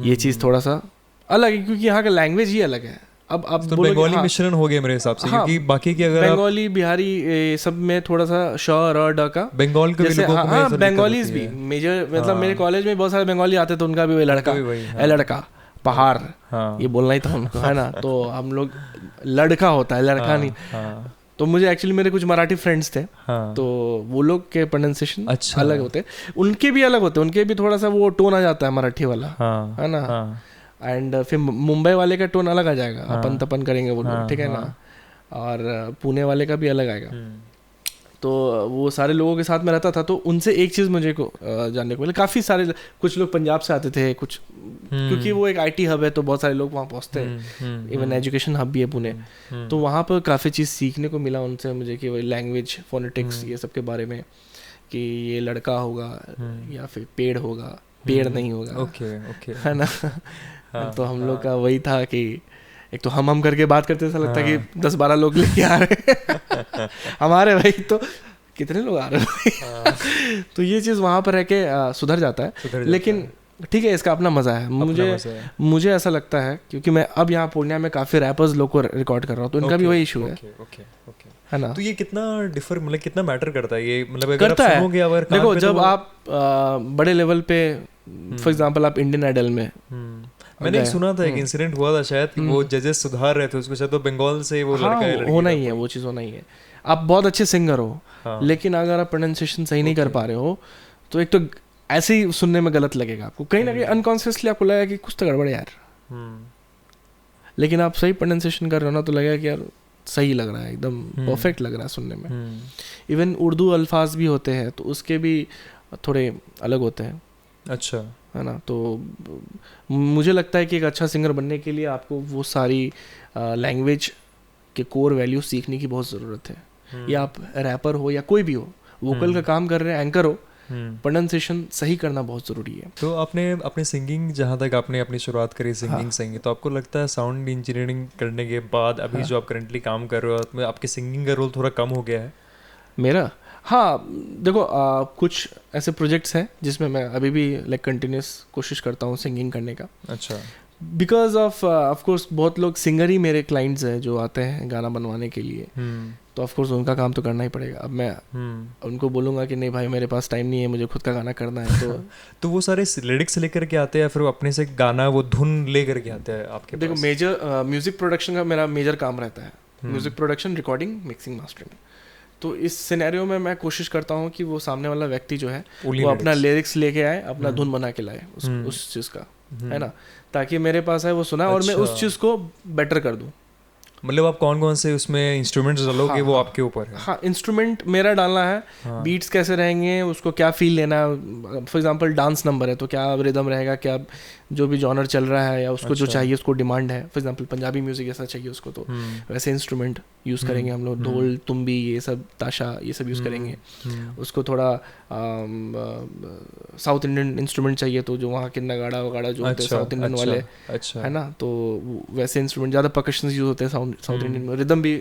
ये चीज़ थोड़ा सा अलग है, क्योंकि यहाँ का लैंग्वेज ही अलग है। अब तो बंगाली मिश्रण हो गया मेरे हिसाब से, क्योंकि बाकी की अगर बंगाली बिहारी सब में थोड़ा सा श र ड का बंगाल के लोगों को हाँ बंगालीज भी मेजर, मतलब मेरे कॉलेज में बहुत सारे बंगाली आते तो उनका भी वही लड़का पहाड़ ये बोलना ही था उनको, है ना। तो हम लोग लड़का होता है, लड़का नहीं। तो मुझे एक्चुअली मेरे कुछ मराठी फ्रेंड्स थे, तो वो लोग के प्रोनाउंसिएशन अच्छा अलग होते, उनके भी अलग होते, उनके भी थोड़ा सा वो टोन आ जाता है मराठी वाला, है ना। एंड फिर मुंबई वाले का टोन अलग आ जाएगा, अपन तपन करेंगे वो लोग, ठीक है ना। और पुणे वाले का भी अलग आएगा। तो वो सारे लोगों के साथ में रहता था, तो उनसे एक चीज़ मुझे को जानने को मिला, काफ़ी सारे कुछ लोग पंजाब से आते थे, कुछ क्योंकि वो एक IT हब है तो बहुत सारे लोग वहाँ पहुँचते हैं, इवन एजुकेशन हब भी है पुणे, तो वहाँ पर काफ़ी चीज़ सीखने को मिला उनसे मुझे, कि वही लैंग्वेज, फोनेटिक्स, ये सब के बारे में, कि ये लड़का होगा या फिर पेड़ होगा, पेड़ नहीं होगा, ओके है ना। तो हम लोग का वही था कि एक तो हम करके बात करते ऐसा लगता है कि 10-12 लोग लेके आ रहे हैं हमारे भाई तो कितने लोग आ रहे हैं तो ये चीज़ वहाँ पर रह के सुधर जाता है, लेकिन ठीक है, इसका अपना मज़ा है। मुझे ऐसा लगता है क्योंकि मैं अब यहाँ पूर्णिया में काफ़ी रैपर्स लोग को रिकॉर्ड कर रहा हूँ, तो इनका भी वही इशू है ना। तो ये कितना डिफर मतलब कितना मैटर करता है ये, मतलब अगर आप सुनोगे अगर देखो जब आप बड़े लेवल पे फॉर एग्जांपल आप इंडियन आइडल में मैंने सुना था एक इंसिडेंट हुआ था शायद, वो जजेस सुधार रहे थे उसको, शायद तो बंगाल से वो लड़का है, होना ही है वो चीज़, होना ही है। आप बहुत अच्छे सिंगर हो लेकिन अगर आप प्रोनाउंसिएशन सही नहीं कर पा रहे हो तो एक तो ऐसे ही सुनने में गलत लगेगा आपको, कहीं ना कहीं अनकॉन्शियसली आपको लगेगा कि कुछ तो गड़बड़ है यार, लेकिन आप सही प्रोनाउंसिएशन कर रहे हो ना तो लगेगा कि यार सही लग रहा है, एकदम परफेक्ट लग रहा है सुनने में। इवन उर्दू अल्फाज भी होते हैं तो उसके भी थोड़े अलग होते हैं, अच्छा है ना। तो मुझे लगता है कि एक अच्छा सिंगर बनने के लिए आपको वो सारी लैंग्वेज के कोर वैल्यू सीखने की बहुत ज़रूरत है। या आप रैपर हो या कोई भी हो, वोकल का काम कर रहे हैं, एंकर हो, प्रोनाउंसिएशन सही करना बहुत ज़रूरी है। तो आपने अपने सिंगिंग, जहाँ तक आपने अपनी शुरुआत करी सिंगिंग से, तो आपको लगता है साउंड इंजीनियरिंग करने के बाद अभी जो आप करंटली काम कर रहे हो उसमें आपके सिंगिंग का रोल थोड़ा कम हो गया है? मेरा हाँ देखो कुछ ऐसे प्रोजेक्ट्स हैं जिसमें मैं अभी भी लाइक कंटिन्यूस कोशिश करता हूँ सिंगिंग करने का। अच्छा। बिकॉज ऑफ कोर्स बहुत लोग सिंगर ही मेरे क्लाइंट्स हैं जो आते हैं गाना बनवाने के लिए, तो ऑफ कोर्स उनका काम तो करना ही पड़ेगा। अब मैं उनको बोलूँगा कि नहीं भाई मेरे पास टाइम नहीं है, मुझे खुद का गाना करना है, तो वो सारे लिरिक्स लेकर के आते हैं फिर वो अपने से गाना वो धुन लेकर के आते हैं आपके पास? देखो मेजर म्यूज़िक प्रोडक्शन का मेरा मेजर काम रहता है, music production, recording, mixing, mastering. तो इस सिनेरियो में मैं कोशिश करता हूँ कि वो सामने वाला व्यक्ति जो है वो अपना लिरिक्स लेके आए, अपना धुन बना के लाए उस चीज़ का, है ना, ताकि मेरे पास आए वो सुना और मैं उस चीज़ को बेटर कर दूँ। मतलब आप कौन कौन से उसमें इंस्ट्रूमेंट्स डालोगे वो आपके ऊपर है? हाँ, इंस्ट्रूमेंट मेरा डालना है, बीट्स कैसे रहेंगे, उसको क्या फील लेना है। फॉर एग्जांपल डांस नंबर है तो क्या रिदम रहेगा, क्या जो भी जॉनर चल रहा है या उसको जो चाहिए उसको डिमांड है। फॉर एग्जांपल पंजाबी म्यूजिक ऐसा चाहिए उसको, तो वैसे इंस्ट्रूमेंट यूज़ करेंगे हम लोग, ढोल, तुम्बी, ये सब, ताशा, ये सब यूज़ करेंगे। उसको थोड़ा साउथ इंडियन इंस्ट्रूमेंट चाहिए तो जो वहाँ के नगाड़ा वगाड़ा जो होते हैं साउथ इंडियन वाले, है ना, तो वैसे इंस्ट्रूमेंट ज़्यादा परकशंस यूज़ होते हैं साउथ इंडियन में। रिदम भी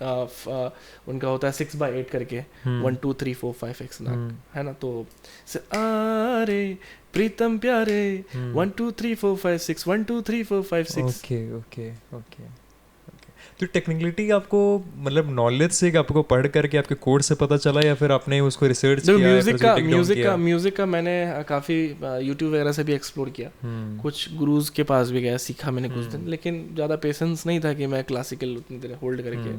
उनका होता है 6/8 करके, 1 2 3 4 5 6 है ना, तो अरे प्रीतम प्यारे 1 2 3 4 5 6 1 2 3 4 5 6। Okay okay okay. तो टेक्निकलिटी आपको मतलब नॉलेज से आपको पढ़ करके आपके कोड से पता चला या फिर आपने उसको रिसर्च किया? म्यूजिक का मैंने काफ़ी यूट्यूब वगैरह से भी एक्सप्लोर किया, कुछ गुरुज के पास भी गया, सीखा मैंने कुछ दिन, लेकिन ज़्यादा पेशेंस नहीं था कि मैं क्लासिकल उतनी देर होल्ड करके,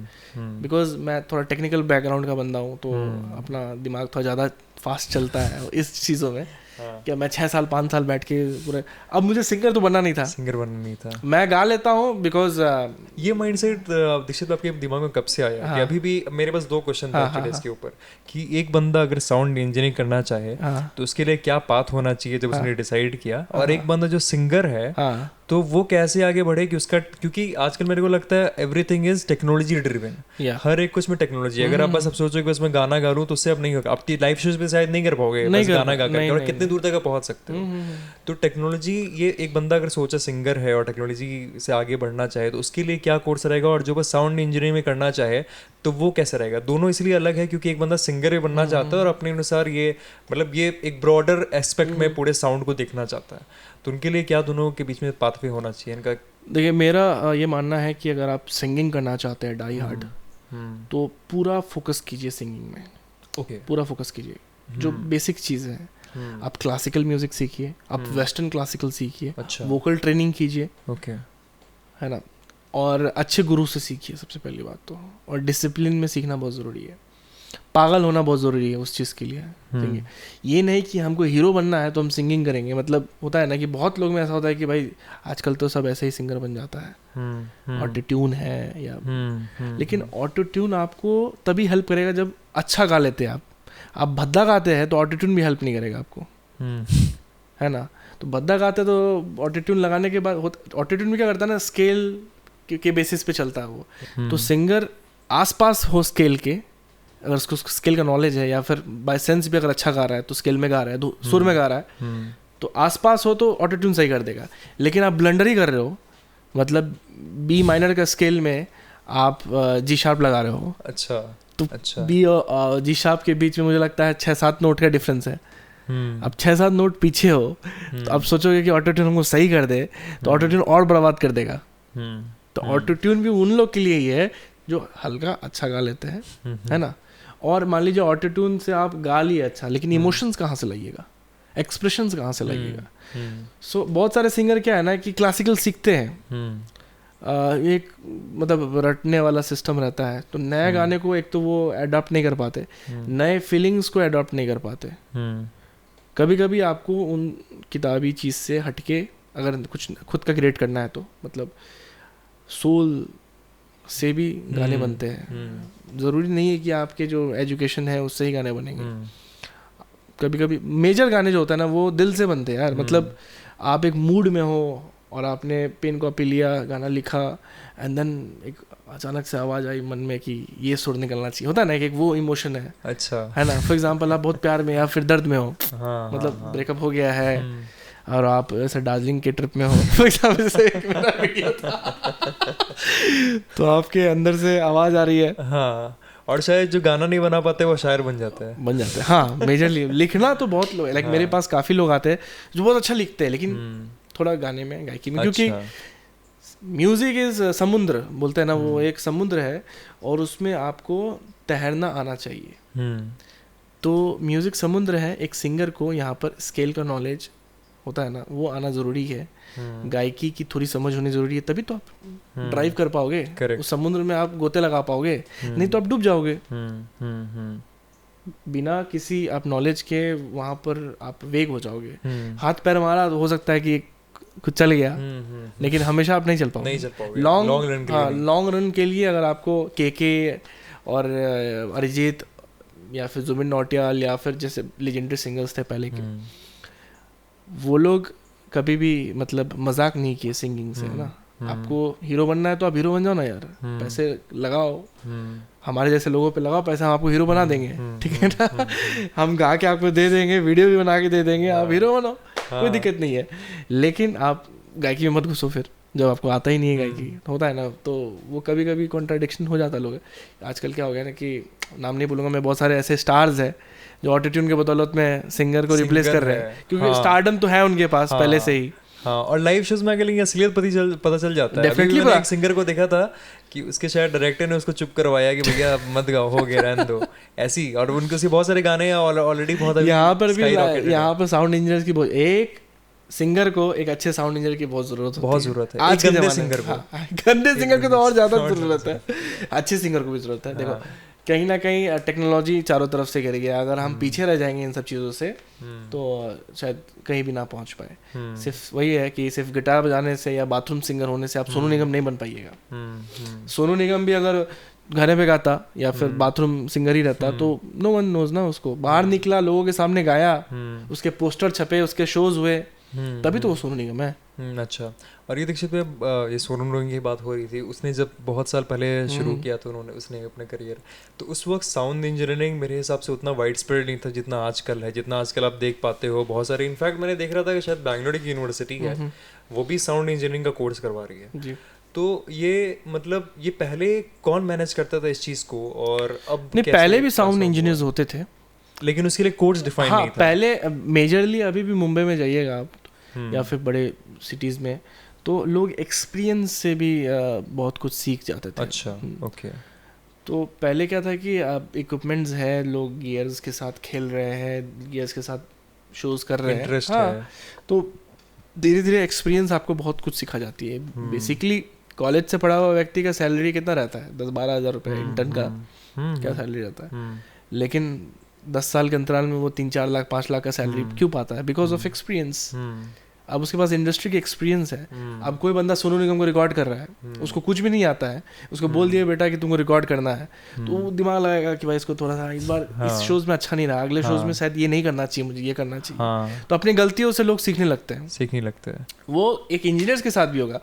बिकॉज मैं थोड़ा टेक्निकल बैकग्राउंड का बंदा हूँ, तो अपना दिमाग थोड़ा ज़्यादा फास्ट चलता है इस चीज़ों में। क्या मैं 6 साल 5 साल बैठ के पूरे, अब मुझे सिंगर तो बनना नहीं था, मैं गा लेता हूँ बिकॉज ये माइंडसेट दीक्षित आपके दिमाग में कब से आया? कि अभी भी मेरे पास 2 क्वेश्चन थे इसके ऊपर कि एक बंदा अगर साउंड इंजीनियरिंग करना चाहे तो उसके लिए क्या पाथ होना चाहिए जब उसने डिसाइड किया, और एक बंदा जो सिंगर है तो वो कैसे आगे बढ़े कि उसका, क्योंकि आजकल मेरे को लगता है एवरीथिंग इज टेक्नोलॉजी ड्रिवन, हर एक कुछ में टेक्नोलॉजी। अगर आप बस अब सोचो कि बस मैं गाना गा लूँ तो उससे अब नहीं होगा, आपकी लाइव शोज पे शायद नहीं कर पाओगे बस गाना गा करके, और कितने दूर तक पहुंच सकते हो। तो टेक्नोलॉजी, ये एक बंदा अगर सोचा सिंगर है और टेक्नोलॉजी से आगे बढ़ना चाहे तो उसके लिए क्या कोर्स रहेगा, और जो बस साउंड इंजीनियरिंग में करना चाहे तो वो कैसे रहेगा? दोनों इसलिए अलग है क्योंकि एक बंदा सिंगर भी बनना चाहता है और अपने अनुसार ये मतलब ये एक ब्रॉडर एस्पेक्ट में पूरे साउंड को देखना चाहता है, तो उनके लिए क्या दोनों के बीच में पाथवे होना चाहिए इनका? देखिए मेरा ये मानना है कि अगर आप सिंगिंग करना चाहते हैं डाई हार्ड, तो पूरा फोकस कीजिए सिंगिंग में। ओके, पूरा फोकस कीजिए, जो बेसिक चीज़ें हैं, आप क्लासिकल म्यूजिक सीखिए, आप वेस्टर्न क्लासिकल सीखिए, वोकल ट्रेनिंग कीजिए, ओके, है ना, और अच्छे गुरु से सीखिए सबसे पहली बात तो, और डिसिप्लिन में सीखना बहुत ज़रूरी है, पागल होना बहुत ज़रूरी है उस चीज़ के लिए। ये नहीं कि हमको हीरो बनना है तो हम सिंगिंग करेंगे, मतलब होता है ना कि बहुत लोग में ऐसा होता है कि भाई आजकल तो सब ऐसे ही सिंगर बन जाता है, ऑटो ट्यून है या लेकिन ऑटो ट्यून आपको तभी हेल्प करेगा जब अच्छा गा लेते हैं आप भद्दा गाते हैं तो ऑटो ट्यून भी हेल्प नहीं करेगा आपको, है ना। तो भद्दा गाते तो ऑटो ट्यून लगाने के बाद ऑटो ट्यून भी क्या करता है ना, स्केल के बेसिस पे चलता है वो, तो सिंगर आसपास हो स्केल के, अगर उसको स्केल का नॉलेज है या फिर बाय सेंस भी अगर अच्छा गा रहा है तो स्केल में गा रहा है, सुर में गा रहा है, तो आसपास हो तो ऑटो ट्यून सही कर देगा। लेकिन आप ब्लंडर ही कर रहे हो, मतलब बी माइनर का स्केल में आप जी शार्प लगा रहे हो, अच्छा, तो अच्छा, बी और जी शार्प के बीच में मुझे लगता है 6-7 नोट का डिफरेंस है। अब 6-7 नोट पीछे हो तो अब सोचोगे कि ऑटो ट्यून हमको सही कर दे, तो ऑटो ट्यून और बर्बाद कर देगा। तो ऑटो ट्यून भी उन लोग के लिए ही है जो हल्का अच्छा गा लेते हैं, है ना। और मान लीजिए ऑटो ट्यून से आप गा लिए अच्छा, लेकिन इमोशंस कहाँ से लाइएगा, एक्सप्रेशंस कहाँ से लाइएगा। सो बहुत सारे सिंगर क्या है ना कि क्लासिकल सीखते हैं, एक मतलब रटने वाला सिस्टम रहता है, तो नए गाने को एक तो वो अडॉप्ट नहीं कर पाते, नए फीलिंग्स को अडॉप्ट नहीं कर पाते। कभी कभी आपको उन किताबी चीज़ से हटके अगर कुछ खुद का क्रिएट करना है तो मतलब सोल से भी गाने बनते हैं। ज़रूरी नहीं है कि आपके जो एजुकेशन है उससे ही गाने बनेंगे। कभी कभी मेजर गाने जो होता है ना वो दिल से बनते हैं यार। मतलब आप एक मूड में हो और आपने पेन कॉपी लिया, गाना लिखा, एंड देन एक अचानक से आवाज़ आई मन में कि ये सुर निकलना चाहिए, होता है ना, एक वो इमोशन है, अच्छा, है ना। फॉर एग्जांपल आप बहुत प्यार में या फिर दर्द में हो, मतलब ब्रेकअप हो गया है और आप ऐसे दार्जिलिंग के ट्रिप में हो, फॉर एग्जांपल से एक मेरा वीडियो था तो आपके अंदर से आवाज़ आ रही है, हाँ, और शायद जो गाना नहीं बना पाते वो शायर बन जाते हैं। हाँ, मेजरली लिखना तो बहुत लोग, लाइक मेरे पास काफ़ी लोग आते हैं जो बहुत अच्छा लिखते हैं, लेकिन थोड़ा गाने में, गायकी में, क्योंकि म्यूजिक इज समुद्र बोलते हैं ना, वो एक समुद्र है और उसमें आपको तैरना आना चाहिए। तो म्यूजिक समुद्र है, एक सिंगर को यहाँ पर स्केल का नॉलेज होता है ना, वो आना ज़रूरी है, गायकी की थोड़ी समझ होनी ज़रूरी है, तभी तो आप ड्राइव कर पाओगे उस समुद्र में, आप गोते लगा पाओगे, नहीं तो आप डूब जाओगे। बिना किसी आप नॉलेज के वहाँ पर आप वेग हो जाओगे। हाथ पैर मारा तो हो सकता है कि कुछ चल गया, लेकिन हमेशा आप नहीं चल पाओगे। लॉन्ग रन के लिए अगर आपको के और अरिजीत या फिर जुबिन नौटियाल या फिर जैसे लेजेंडरी सिंगर्स थे पहले के, वो लोग कभी भी मतलब मजाक नहीं किए सिंगिंग से, है ना। आपको हीरो बनना है तो आप हीरो बन जाओ ना यार, पैसे लगाओ, हमारे जैसे लोगों पे लगाओ पैसा, हम आपको हीरो बना देंगे, ठीक है ना। हम गा के आपको दे देंगे, वीडियो भी बना के दे देंगे, आप हीरो बनो, कोई दिक्कत नहीं है। लेकिन आप गायकी में मत घुसो फिर, जब आपको आता ही नहीं है गायकी, होता है ना, तो वो कभी कभी कॉन्ट्राडिक्शन हो जाता है। लोग आजकल क्या हो गया ना कि नाम नहीं बोलूँगा मैं, बहुत सारे ऐसे स्टार्स हैं जो ऑटोट्यून के बदौलत में सिंगर को रिप्लेस कर रहे हैं, क्योंकि स्टारडम तो है उनके पास पहले से ही। हाँ, और लाइव शोज में आगे असलियत पता चल जाता है। डेफिनेटली मैंने एक सिंगर को देखा था कि उसके शायद डायरेक्टर ने उसको चुप करवाया कि भैया मत गाओ, हो गया रहने दो, ऐसी। और उनके बहुत सारे गाने ऑलरेडी बहुत यहाँ पर भी, यहाँ पर साउंड इंजीनियर की एक सिंगर को एक अच्छे साउंड इंजीनियर की बहुत जरूरत है आज के गंदे सिंगर को। गंदे सिंगर को तो और ज्यादा जरूरत है, अच्छे सिंगर को भी जरूरत है। देखो कहीं ना कहीं टेक्नोलॉजी चारों तरफ से गिर गया, अगर हम पीछे रह जाएंगे इन सब चीज़ों से तो शायद कहीं भी ना पहुंच पाए। सिर्फ वही है कि सिर्फ गिटार बजाने से या बाथरूम सिंगर होने से आप सोनू निगम नहीं बन पाइएगा। सोनू निगम भी अगर घर पे गाता या फिर बाथरूम सिंगर ही रहता तो नो वन नोज ना उसको। बाहर निकला, लोगों के सामने गाया, उसके पोस्टर छपे, उसके शोज हुए, तभी तो वो सोनू निगम है। अच्छा, और ये दीक्षित भाई, ये सोनू निगम की बात हो रही थी, उसने जब बहुत साल पहले शुरू किया था उसने अपना करियर, तो उस वक्त साउंड इंजीनियरिंग मेरे हिसाब से उतना वाइड स्प्रेड नहीं था जितना आजकल है, जितना आजकल आप देख पाते हो। बहुत सारे, इनफैक्ट मैंने देख रहा था कि शायद बैंगलोर की यूनिवर्सिटी है वो भी साउंड इंजीनियरिंग का कोर्स करवा रही है जी। तो ये मतलब ये पहले कौन मैनेज करता था इस चीज़ को, और अब नहीं, पहले भी साउंड इंजीनियर्स होते थे लेकिन उसके लिए कोर्स डिफाइन नहीं था पहले। मेजरली अभी भी मुंबई में जाइएगा आप या फिर बड़े सिटीज़ में, तो लोग एक्सपीरियंस से भी बहुत कुछ सीख जाते थे। अच्छा, ओके। तो पहले क्या था कि अब इक्विपमेंट्स है, लोग गियर्स के साथ खेल रहे हैं, गियर्स के साथ शोज कर रहे हैं, हाँ, तो धीरे धीरे एक्सपीरियंस आपको बहुत कुछ सिखा जाती है। बेसिकली कॉलेज से पढ़ा हुआ व्यक्ति का सैलरी कितना रहता है, 10-12 हज़ार रुपये इंटर्न का क्या सैलरी रहता है, लेकिन 10 साल के अंतराल में वो 3-4 लाख 5 लाख का सैलरी क्यों पाता है? Because of experience. अब उसके पास इंडस्ट्री की एक्सपीरियंस है। अब कोई बंदा सोनू निगम को रिकॉर्ड कर रहा है, उसको कुछ भी नहीं आता है, उसको बोल दिया बेटा कि तुमको रिकॉर्ड करना है, तो वो दिमाग लगाएगा कि भाई इसको थोड़ा सा इस बार इस शोज में अच्छा नहीं रहा, अगले शोज में शायद ये नहीं करना चाहिए, मुझे ये करना चाहिए। तो अपनी गलतियों से लोग सीखने लगते हैं। वो एक इंजीनियर्स के साथ भी होगा।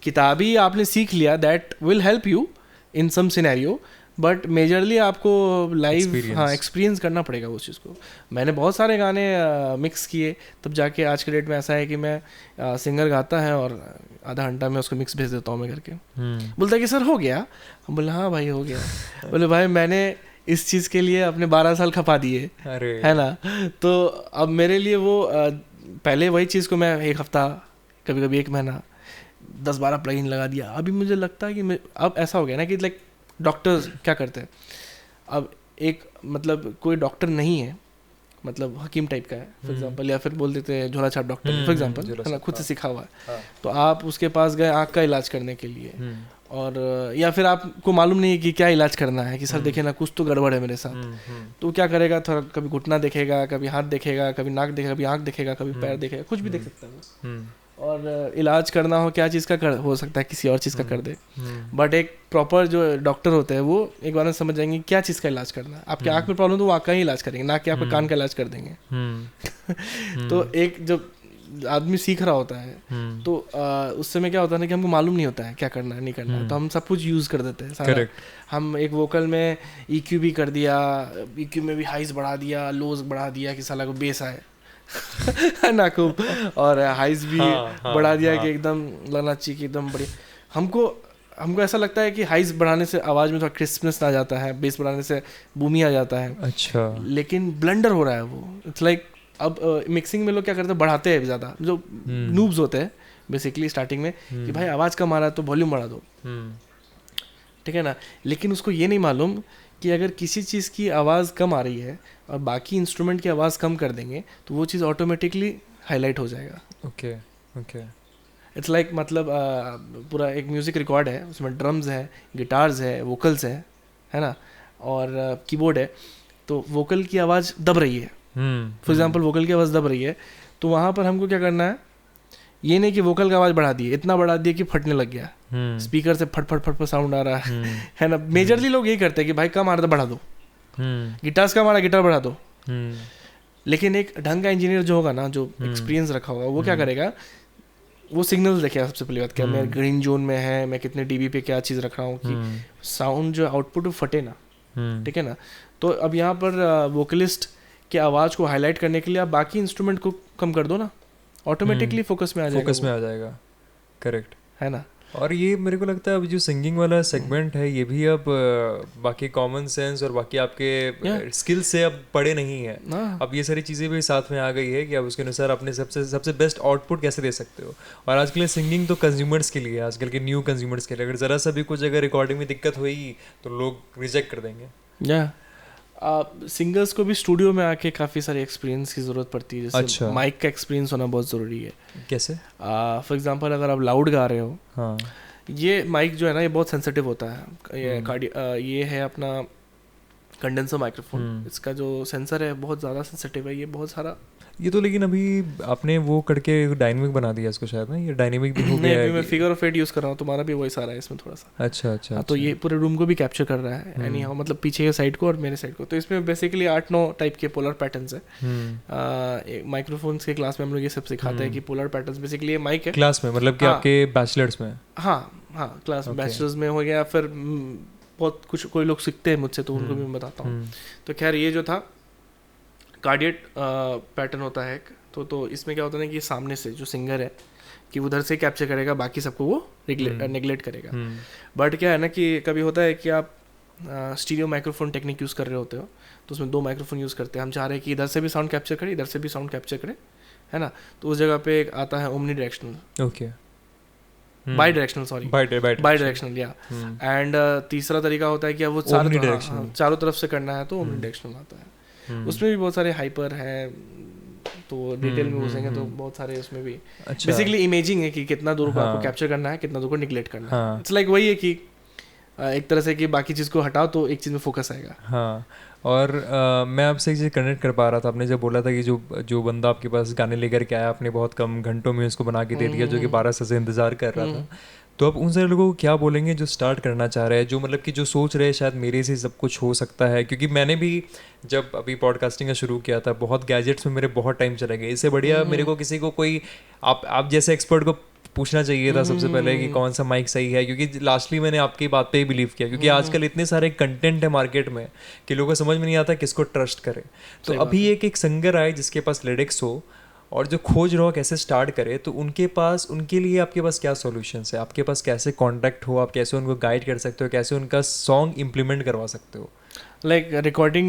किताबी आपने सीख लिया, that will help you in some scenario, but majorly आपको लाइव हाँ एक्सपीरियंस करना पड़ेगा उस चीज़ को. मैंने बहुत सारे गाने मिक्स किए, तब जाके आज के डेट में ऐसा है कि मैं सिंगर गाता है और आधा घंटा में उसको मिक्स भेज देता हूँ मैं करके. बोलता है कि सर हो गया. हम बोले हाँ भाई हो गया. बोले भाई मैंने इस चीज़ के लिए अपने 12 साल खपा दिए, है ना. तो अब मेरे लिए वो पहले वही चीज़ को मैं एक हफ्ता, कभी कभी एक महीना 10-12 प्लगइन लगा दिया. अभी मुझे लगता है कि अब ऐसा हो गया ना कि लाइक डॉक्टर्स क्या करते हैं, अब एक मतलब कोई डॉक्टर नहीं है, मतलब हकीम टाइप का है फॉर एग्जांपल, या फिर बोल देते हैं झोला छाप डॉक्टर फॉर एग्जांपल, है ना, खुद से सीखा हुआ है. तो आप उसके पास गए आँख का इलाज करने के लिए, और या फिर आपको मालूम नहीं है कि क्या इलाज करना है, कि सर देखे ना कुछ तो गड़बड़ है मेरे साथ. तो क्या करेगा, थोड़ा कभी घुटना देखेगा, कभी हाथ देखेगा, कभी नाक देखेगा, कभी आँख देखेगा, कभी पैर देखेगा, कुछ भी देख सकता है. और इलाज करना हो क्या चीज़ का हो सकता है किसी और चीज़ का कर दे. बट एक प्रॉपर जो डॉक्टर होते हैं वो एक बार में समझ जाएंगे क्या चीज़ का इलाज करना है. आपके आँख में प्रॉब्लम तो वो आँख का ही इलाज करेंगे, ना कि आपके कान का इलाज कर देंगे. तो एक जब आदमी सीख रहा होता है तो उस समय क्या होता है ना कि हमको मालूम नहीं होता है क्या करना है नहीं करना है, तो हम सब कुछ यूज़ कर देते हैं सारा. हम एक वोकल में EQ भी कर दिया, EQ में भी हाइज बढ़ा दिया, लोज बढ़ा दिया कि साला को बेस आए है ना खूब, और हाइज भी बढ़ा दिया कि एकदम लगना चाहिए कि एकदम बढ़िया. हमको ऐसा लगता है कि हाइज बढ़ाने से आवाज़ में थोड़ा क्रिस्पनेस आ जाता है, बेस बढ़ाने से बूमी आ जाता है. अच्छा. लेकिन ब्लंडर हो रहा है वो. इट्स लाइक अब मिक्सिंग में लोग क्या करते हैं, बढ़ाते हैं ज़्यादा, जो नूब्स होते हैं बेसिकली स्टार्टिंग में कि भाई आवाज़ कम आ रहा है तो वॉल्यूम बढ़ा दो, ठीक है ना. लेकिन उसको ये नहीं मालूम कि अगर किसी चीज़ की आवाज़ कम आ रही है और बाकी इंस्ट्रूमेंट की आवाज़ कम कर देंगे तो वो चीज़ ऑटोमेटिकली हाईलाइट हो जाएगा. Okay okay. इट्स लाइक मतलब पूरा एक म्यूज़िक रिकॉर्ड है, उसमें ड्रम्स है, गिटार्स है, वोकल्स है ना, और कीबोर्ड है. तो वोकल की आवाज़ दब रही है फॉर एग्जांपल, वोकल की आवाज़ दब रही है, तो वहाँ पर हमको क्या करना है, ये नहीं कि वोकल की आवाज़ बढ़ा दी, इतना बढ़ा दिया कि फटने लग गया, स्पीकर से फट फट फट फट साउंड आ रहा है ना. मेजरली लोग यही करते हैं कि भाई कम आ रहा था बढ़ा दो, गिटार्स कम आ रहा गिटार बढ़ा दो. लेकिन एक ढंग का इंजीनियर जो होगा ना, जो एक्सपीरियंस रखा होगा, वो क्या करेगा, वो सिग्नल्स देखेगा सबसे पहली बात, क्या मैं ग्रीन जोन में है, मैं कितने dB पे क्या चीज़ रख रहा हूँ कि साउंड जो आउटपुट फटे ना, ठीक है ना. तो अब यहाँ पर वोकलिस्ट की आवाज़ को हाईलाइट करने के लिए आप बाकी इंस्ट्रूमेंट को कम कर दो ना, ऑटोमेटिकली फोकस में आ जाएगा. करेक्ट है ना. और ये मेरे को लगता है अब जो सिंगिंग वाला सेगमेंट है ये भी अब बाकी कॉमन सेंस और बाकी आपके स्किल से अब पड़े नहीं है. अब ये सारी चीज़ें भी साथ में आ गई है कि आप उसके अनुसार अपने सबसे बेस्ट आउटपुट कैसे दे सकते हो. और आजकल सिंगिंग तो कंज्यूमर्स के लिए, आजकल के न्यू कंज्यूमर्स के लिए, अगर ज़रा सा भी कुछ अगर रिकॉर्डिंग में दिक्कत हुई तो लोग रिजेक्ट कर देंगे. सिंगर्स को भी स्टूडियो में आके काफ़ी सारे एक्सपीरियंस की ज़रूरत पड़ती है. जैसे माइक का एक्सपीरियंस होना बहुत ज़रूरी है. कैसे? फॉर एग्जांपल अगर आप लाउड गा रहे हो, ये माइक जो है ना ये बहुत सेंसिटिव होता है. ये है अपना कंडेंसर माइक्रोफोन, इसका जो सेंसर है बहुत ज़्यादा सेंसिटिव है. ये बहुत सारा ये तो, लेकिन अभी आपने वो करके डायनेमिक बना दिया इसको शायद ना, ये डायनेमिक भी हो गया है. मैं फिगर ऑफ 8 यूज़ कर रहा हूँ, तुम्हारा भी वही सारा है इसमें थोड़ा सा. अच्छा. तो ये पूरे रूम को भी कैप्चर कर रहा है एनी हाउ, मतलब पीछे के साइड को और मेरे साइड को. तो इसमें बेसिकली 8-9 टाइप के पोलर पैटर्न्स है. माइक्रोफोन्स के क्लास में हम लोग ये सब सिखाते हैं कि पोलर पैटर्न्स बेसिकली ये माइक है क्लास में, मतलब कि आपके बैचलर्स में. हाँ क्लास में बैचलर्स में हो गया. फिर बहुत कुछ कोई लोग सीखते हैं मुझसे तो उनको भी मैं बताता हूँ. तो खैर ये जो था कार्डियट पैटर्न होता है एक, तो इसमें क्या होता है ना कि सामने से जो सिंगर है कि उधर से कैप्चर करेगा, बाकी सबको वो नेगलेक्ट करेगा. बट क्या है ना कि कभी होता है कि आप स्टीरियो माइक्रोफोन टेक्निक यूज़ कर रहे होते हो, तो उसमें 2 माइक्रोफोन यूज़ करते हैं. हम चाह रहे हैं कि इधर से भी साउंड कैप्चर करे, इधर से भी साउंड कैप्चर करे, है ना. तो उस जगह पे एक आता है omni directional, okay, by directional, sorry by directional या. एंड तीसरा तरीका होता है कि वो चारों तरफ से करना है तो ओमनी डायरेक्शनल आता है. उसमें भी बहुत सारे हाइपर हैं, तो डिटेल में घुसेंगे तो बहुत सारे उसमें भी बेसिकली इमेजिंग है कि कितना दूर को आपको कैप्चर करना है, कितना दूर को निगलेक्ट करना है. इट्स लाइक वही है कि एक तरह से कि बाकी चीज़ को हटाओ तो एक चीज़ में फोकस आएगा. हाँ. और मैं आपसे एक चीज़ कनेक्ट कर पा रहा था. आपने जब बोला था कि जो बंदा आपके पास गाने लेकर के आया, आपने बहुत कम घंटों में उसको बना के दे दिया, जो कि 12 साल से इंतज़ार कर रहा था. तो आप उन सारे लोगों को क्या बोलेंगे जो स्टार्ट करना चाह रहे हैं, जो मतलब कि जो सोच रहे हैं शायद मेरे से सब कुछ हो सकता है? क्योंकि मैंने भी जब अभी पॉडकास्टिंग का शुरू किया था, बहुत गैजेट्स में मेरे बहुत टाइम चले गए. इससे बढ़िया मेरे को किसी को कोई आप जैसे एक्सपर्ट को पूछना चाहिए था सबसे पहले कि कौन सा माइक सही है, क्योंकि लास्टली मैंने आपकी बात पे ही बिलीव किया, क्योंकि आजकल इतने सारे कंटेंट है मार्केट में कि लोगों को समझ में नहीं आता किसको ट्रस्ट करें। तो अभी एक सिंगर आए जिसके पास लिरिक्स हो और जो खोज रहा हो कैसे स्टार्ट करे, तो उनके लिए आपके पास क्या सॉल्यूशंस है, आपके पास कैसे कांटेक्ट हो, आप कैसे उनको गाइड कर सकते हो, कैसे उनका सॉन्ग इम्प्लीमेंट करवा सकते हो? लाइक रिकॉर्डिंग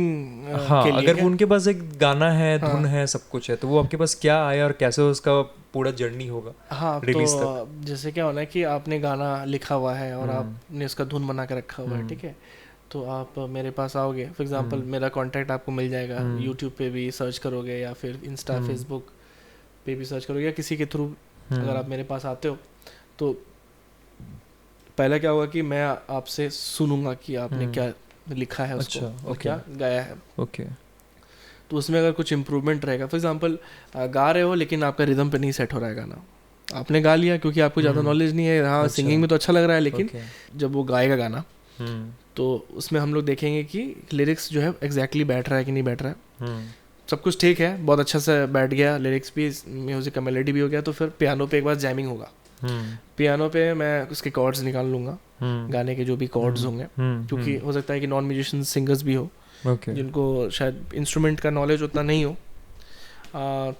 हाँ, अगर उनके पास एक गाना है, धुन है, सब कुछ है, तो वो आपके पास क्या आया और कैसे उसका पूरा जर्नी होगा? हाँ, तो जैसे क्या होना है कि आपने गाना लिखा हुआ है और आपने उसका धुन बना के रखा हुआ है, ठीक है, तो आप मेरे पास आओगे, फॉर एग्जांपल मेरा कांटेक्ट आपको मिल जाएगा, यूट्यूब पे भी सर्च करोगे या फिर इंस्टा फेसबुक पे भी सर्च करोगे या किसी के थ्रू अगर आप मेरे पास आते हो, तो पहला क्या होगा कि मैं आपसे सुनूंगा कि आपने क्या लिखा है उसको और क्या गाया है। ओके। तो उसमें अगर कुछ इम्प्रूवमेंट रहेगा, फॉर एग्जांपल गा रहे हो लेकिन आपका रिदम पे नहीं सेट हो रहा है गाना, आपने गा लिया क्योंकि आपको ज़्यादा नॉलेज नहीं है, हाँ सिंगिंग में तो अच्छा लग रहा है, लेकिन जब वो गाएगा गाना तो उसमें हम लोग देखेंगे कि लिरिक्स जो है एग्जैक्टली बैठ रहा है कि नहीं बैठ रहा है। सब कुछ ठीक है, बहुत अच्छा से बैठ गया, लिरिक्स भी, म्यूजिक का मेलोडी भी हो गया, तो फिर पियानो पे एक बार जैमिंग होगा। पियानो पे मैं उसके कॉर्ड्स निकाल लूँगा, गाने के जो भी कॉर्ड्स होंगे, क्योंकि हो सकता है कि नॉन म्यूजिशियन सिंगर्स भी हो जिनको शायद इंस्ट्रूमेंट का नॉलेज उतना नहीं हो,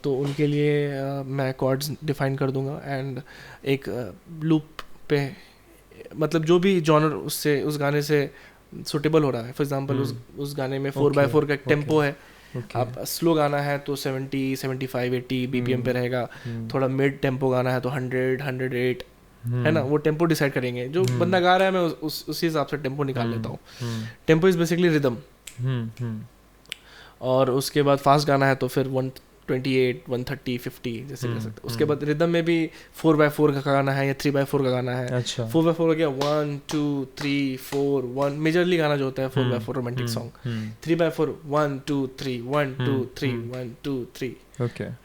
तो उनके लिए मैं कॉर्ड्स डिफाइन कर दूंगा एंड एक लूप पे, मतलब जो भी जॉनर उससे उस गाने से सुटेबल हो रहा है, फॉर एग्जांपल उस गाने में 4x4 का टेम्पो है, आप स्लो गाना है तो 70, 75, 80 BPM पे रहेगा, थोड़ा मिड टेम्पो गाना है तो 100, 108 है ना, वो टेम्पो डिसाइड करेंगे, जो बंदा गा रहा है मैं उसी हिसाब से टेम्पो निकाल लेता हूँ। टेम्पो इज बेसिकली रिदम, और उसके बाद फास्ट गाना है तो फिर 128, 130, 50 जैसे कर सकते हैं। उसके बाद रिदम में भी 4x4 का गाना है या 3x4 का गाना है। 4x4 हो गया 1 2 3 4 1, मेजरली गाना जो होता है 4x4 रोमांटिक सॉन्ग। 3x4 1 2 3 1 2 3 1 2 3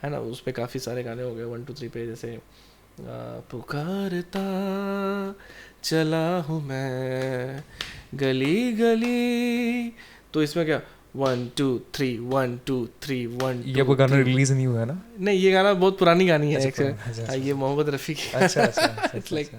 है ना, उस पे काफ़ी सारे गाने हो गए 1 2 3 पे, जैसे पुकारता चला हूँ मैं गली गली, तो इसमें क्या 1 2 3 1 2 3 1 2। ये वो गाना रिलीज नहीं हुआ है ना? नहीं, ये गाना बहुत पुरानी गानी है एक्चुअली, ये मोहम्मद रफ़ी की। अच्छा। इट्स लाइक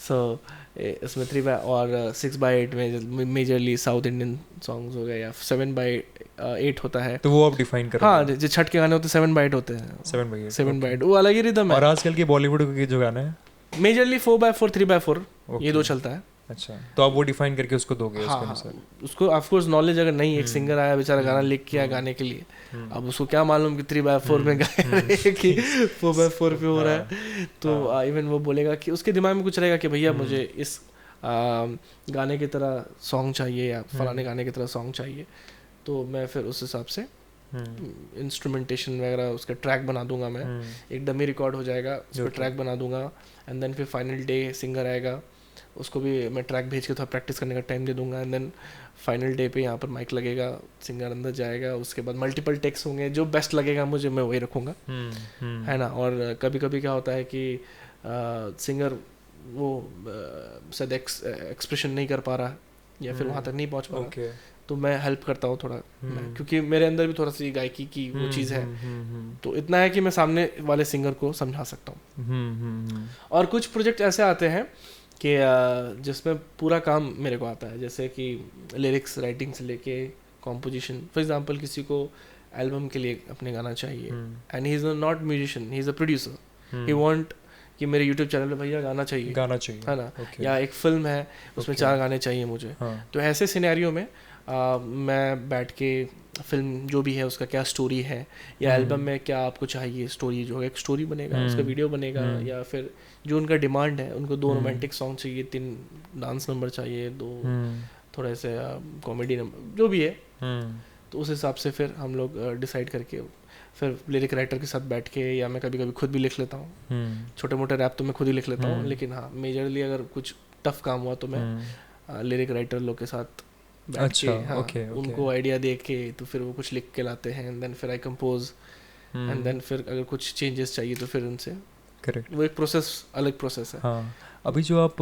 सो इसमें 3 और 6/8 में मेजरली साउथ इंडियन सॉन्ग्स हो गए, या 7/8 होता है, तो वो आप डिफाइन करो। हाँ, जो छठ के गाने होते हैं 7/8 होते हैं, 7/8 वो अलग ही रिदम है। और आजकल के बॉलीवुड के जो गाने हैं मेजरली 4x4 3x4 ये दो चलता है। अच्छा, तो आप वो डिफाइन करके उसको दोगे? हाँ, उसको ऑफ कोर्स नॉलेज अगर नहीं, एक सिंगर आया बेचारा गाना लिख के आया गाने के लिए, अब उसको क्या मालूम कि 3x4 में गाया रहे कि 4x4 पे हो रहा है, तो इवन वो बोलेगा कि उसके दिमाग में कुछ रहेगा कि भैया मुझे इस गाने की तरह सॉन्ग चाहिए या फलाने गाने की तरह सॉन्ग चाहिए, तो मैं फिर उस हिसाब से इंस्ट्रूमेंटेशन वगैरह उसका ट्रैक बना दूंगा, मैं एक डमी रिकॉर्ड हो जाएगा, उस पर ट्रैक बना दूंगा, एंड देन फिर फाइनल डे सिंगर आएगा, उसको भी मैं ट्रैक भेज के थोड़ा प्रैक्टिस करने का टाइम दे दूंगा, एंड देन फाइनल डे पे यहाँ पर माइक लगेगा, सिंगर अंदर जाएगा, उसके बाद मल्टीपल टेक्स होंगे, जो बेस्ट लगेगा मुझे मैं वही रखूँगा, है ना। और कभी कभी क्या होता है कि सिंगर वो शायद एक्सप्रेशन नहीं कर पा रहा या फिर वहाँ तक नहीं पहुँच पा रहा, तो मैं हेल्प करता हूँ थोड़ा, क्योंकि मेरे अंदर भी थोड़ा सी गायकी की वो चीज़ है, तो इतना है कि मैं सामने वाले सिंगर को समझा सकता हूँ। और कुछ प्रोजेक्ट ऐसे आते हैं कि जिसमें पूरा काम मेरे को आता है, जैसे कि लिरिक्स राइटिंग से लेके कॉम्पोजिशन, फॉर एग्जांपल किसी को एल्बम के लिए अपने गाना चाहिए, and he is not musician, he is a producer, he want कि मेरे यूट्यूब चैनल पे भैया गाना चाहिए है ना, या एक फिल्म है उसमें 4 गाने चाहिए मुझे, तो ऐसे सिनेरियो में मैं बैठ के फिल्म जो भी है उसका क्या स्टोरी है, या एल्बम में क्या आपको चाहिए स्टोरी, जो एक स्टोरी बनेगा, उसका वीडियो बनेगा, या फिर जो उनका डिमांड है, उनको 2 रोमांटिक सॉन्ग चाहिए, 3 डांस नंबर चाहिए, 2 थोड़े से कॉमेडी नंबर, जो भी है, तो उस हिसाब से फिर हम लोग डिसाइड करके फिर लिरिक राइटर के साथ बैठ के, या मैं कभी कभी खुद भी लिख लेता हूँ, छोटे मोटे रैप तो मैं खुद ही लिख लेता हूँ, लेकिन हाँ मेजरली अगर कुछ टफ काम हुआ तो मैं लिरिक राइटर लोग के साथ बैठ के, हाँ, उनको आइडिया दे के, तो फिर वो कुछ लिख के लाते हैं, एंड देन फिर आई कंपोज, एंड देन फिर अगर कुछ चेंजेस चाहिए तो फिर उनसे, करेक्ट, वो एक प्रोसेस, अलग प्रोसेस है। हाँ, अभी जो आप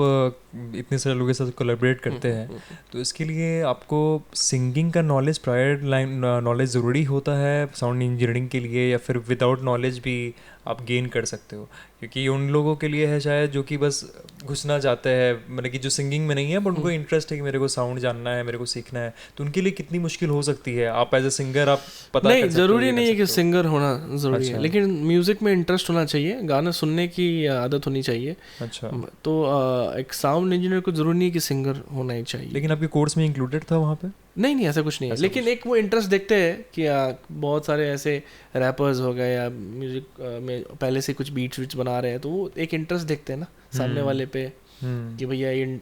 इतने सारे लोगों के साथ कोलैबोरेट करते हैं, तो इसके लिए आपको सिंगिंग का नॉलेज, प्रायर लाइन नॉलेज ज़रूरी होता है साउंड इंजीनियरिंग के लिए, या फिर विदाउट नॉलेज भी आप गेन कर सकते हो, क्योंकि उन लोगों के लिए है शायद जो कि बस घुसना चाहते हैं, मतलब कि जो सिंगिंग में नहीं है बट उनको इंटरेस्ट है कि मेरे को साउंड जानना है, मेरे को सीखना है, तो उनके लिए कितनी मुश्किल हो सकती है? आप एज ए सिंगर आप पता नहीं, कर सकते हो, ज़रूरी ये नहीं है कर कि सकते सिंगर होना ज़रूरी है, अच्छा। लेकिन म्यूज़िक में इंटरेस्ट होना चाहिए, गाना सुनने की आदत होनी चाहिए। हो। अच्छा, तो एक साउंड इंजीनियर को ज़रूरी नहीं है कि सिंगर होना ही चाहिए। लेकिन आपके कोर्स में इंक्लूडेड था वहाँ पे? नहीं, ऐसा कुछ नहीं है, ऐसा लेकिन एक वो इंटरेस्ट देखते हैं कि बहुत सारे ऐसे रैपर्स हो गए या म्यूज़िक में पहले से कुछ बीट्स वीट्स बना रहे हैं, तो वो एक इंटरेस्ट देखते हैं ना सामने वाले पे कि भैया ये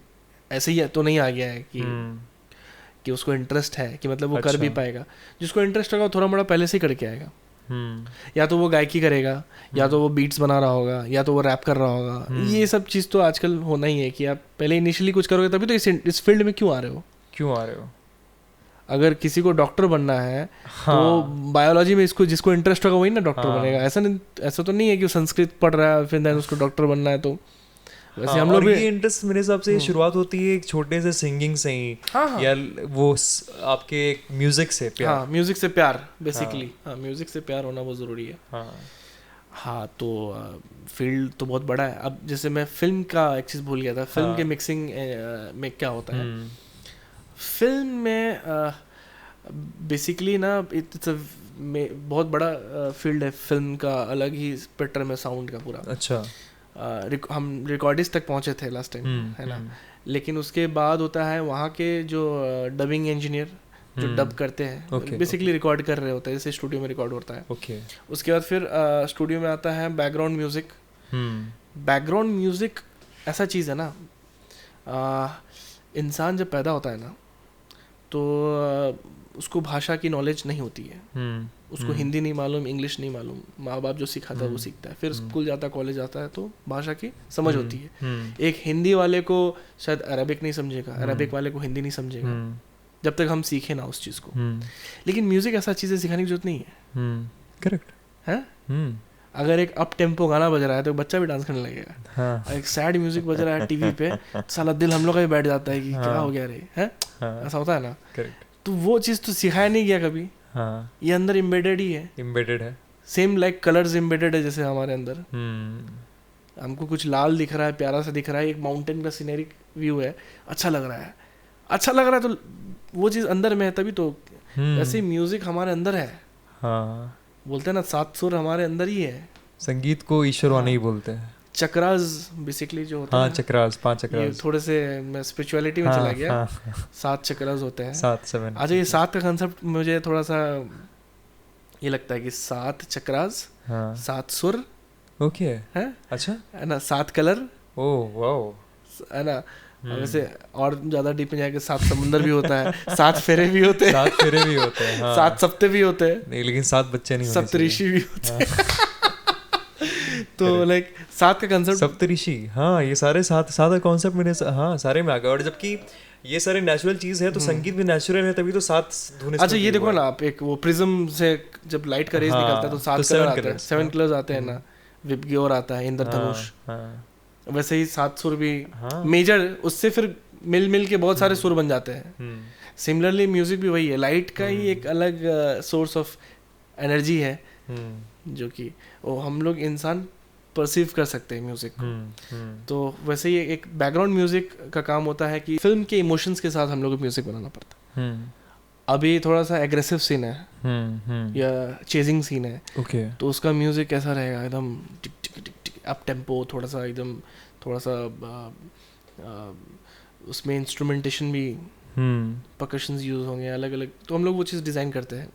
ऐसे ही तो नहीं आ गया है कि उसको इंटरेस्ट है, कि मतलब वो कर भी पाएगा। जिसको इंटरेस्ट होगा वो थोड़ा मोड़ा पहले से ही करके आएगा। या तो वो गायकी करेगा, या तो वो बीट्स बना रहा होगा, या तो वो रैप कर रहा होगा। ये सब चीज़ तो आजकल होना ही है कि आप पहले इनिशियली कुछ करोगे तभी तो इस फील्ड में क्यों आ रहे हो। अगर किसी को डॉक्टर बनना है तो बायोलॉजी में जिसको इंटरेस्ट होगा वही ना डॉक्टर बनेगा। ऐसा तो नहीं है कि वो संस्कृत पढ़ रहा है फिर उसको डॉक्टर बनना है। तो वैसे हम लोग भी ये इंटरेस्ट मेरे हिसाब से शुरुआत होती है एक छोटे से सिंगिंग से ही, या वो आपके म्यूजिक से प्यार। हाँ, म्यूजिक से प्यार बेसिकली। हाँ, म्यूजिक से प्यार होना बहुत ज़रूरी है। हाँ, तो फील्ड तो बहुत बड़ा है। अब जैसे मैं फिल्म का एक चीज़ भूल गया था, फिल्म के मिक्सिंग में क्या होता है। फिल्म में बेसिकली ना इट्स बहुत बड़ा फील्ड है फिल्म का, अलग ही स्पेक्ट्रम है साउंड का पूरा। अच्छा। हम रिकॉर्डिस्ट तक पहुंचे थे लास्ट टाइम, है ना। लेकिन उसके बाद होता है वहाँ के जो डबिंग इंजीनियर जो डब करते हैं, बेसिकली रिकॉर्ड कर रहे होते हैं, जैसे स्टूडियो में रिकॉर्ड होता है। उसके बाद फिर स्टूडियो में आता है बैकग्राउंड म्यूज़िक। बैकग्राउंड म्यूज़िक ऐसा चीज़ है ना, इंसान जब पैदा होता है ना तो उसको भाषा की नॉलेज नहीं होती है। उसको हिंदी नहीं मालूम, इंग्लिश नहीं मालूम, माँ बाप जो सिखाता है वो सीखता है, फिर स्कूल जाता है, कॉलेज जाता है, तो भाषा की समझ होती है। एक हिंदी वाले को शायद अरबिक नहीं समझेगा, अरबिक वाले को हिंदी नहीं समझेगा, जब तक हम सीखे ना उस चीज़ को। लेकिन म्यूज़िक ऐसा चीज़ है सिखाने की जरूरत नहीं है। करेक्ट है। अगर एक अप टेम्पो गाना बज रहा है तो बच्चा भी डांस करने लगेगा। एक सैड म्यूजिक बज रहा है टीवी पे, साला दिल हम लोग का भी बैठ जाता है कि क्या हो गया रे, है। ऐसा होता है ना। तो वो चीज़ तो सिखाया नहीं गया कभी। ये अंदर इम्बेडेड ही है। सेम लाइक कलर्स इम्बेडेड है जैसे हमारे अंदर। हमको कुछ लाल दिख रहा है, प्यारा सा दिख रहा है, एक माउंटेन का सीनरिक व्यू है, अच्छा लग रहा है तो वो चीज़ अंदर में है तभी तो। ऐसे म्यूजिक हमारे अंदर है। बोलते हैं ना 7 सुर हमारे अंदर ही है। संगीत को ईश्वरवाणी बोलते हैं। चक्रास बेसिकली जो होता है। चक्रास, 5 चक्रास। थोड़े से मैं स्पिरिचुअलिटी में चला गया। 7 चक्रास होते हैं। 7 अच्छा, ये 7 का कंसेप्ट मुझे थोड़ा सा ये लगता है कि 7 चक्रास, 7 सुर, ओके है। अच्छा, है ना, 7 कलर। ओह वाओ, है ना। वैसे और ज्यादा डीप में जाएगा 7 समुंदर भी होता है, 7 फेरे भी होते हैं, 7 फेरे भी होते हैं, 7 सप्ते भी होते हैं। नहीं, लेकिन 7 बच्चे नहीं होते, सप्तऋषि भी होते हैं। तो लाइक 7 का कंसेप्ट, सप्तऋषि। हाँ, ये सारे 7 का कॉन्सेप्ट मेरे सारे में आ गया। और जबकि ये सारे नेचुरल चीज है तो संगीत भी नेचुरल है, तभी तो 7 धुनें। अच्छा, ये देखो ना आप, एक वो प्रिज्म से जब लाइट का रेज निकलता है तो 7 कलर आते हैं, 7 कलर्स आते हैं ना। विबग्योर आता है, इंद्रधनुष। वैसे ही 7 सुर भी मेजर, उससे फिर मिल के बहुत सारे सुर बन जाते हैं। सिमिलरली म्यूजिक भी वही है, लाइट का ही एक अलग सोर्स ऑफ एनर्जी है जो कि वो हम लोग इंसान परसीव कर सकते हैं म्यूजिक को। तो वैसे ही एक बैकग्राउंड म्यूजिक का काम होता है कि फिल्म के इमोशंस के साथ हम लोग को म्यूजिक बनाना पड़ता है। अभी थोड़ा सा एग्रेसिव सीन है या चेजिंग सीन है, तो उसका म्यूजिक कैसा रहेगा, एकदम टिक टिक टिक टिक अप टेम्पो, थोड़ा सा उसमें इंस्ट्रूमेंटेशन भी, परकशंस यूज होंगे अलग अलग। तो हम लोग वो चीज़ डिज़ाइन करते हैं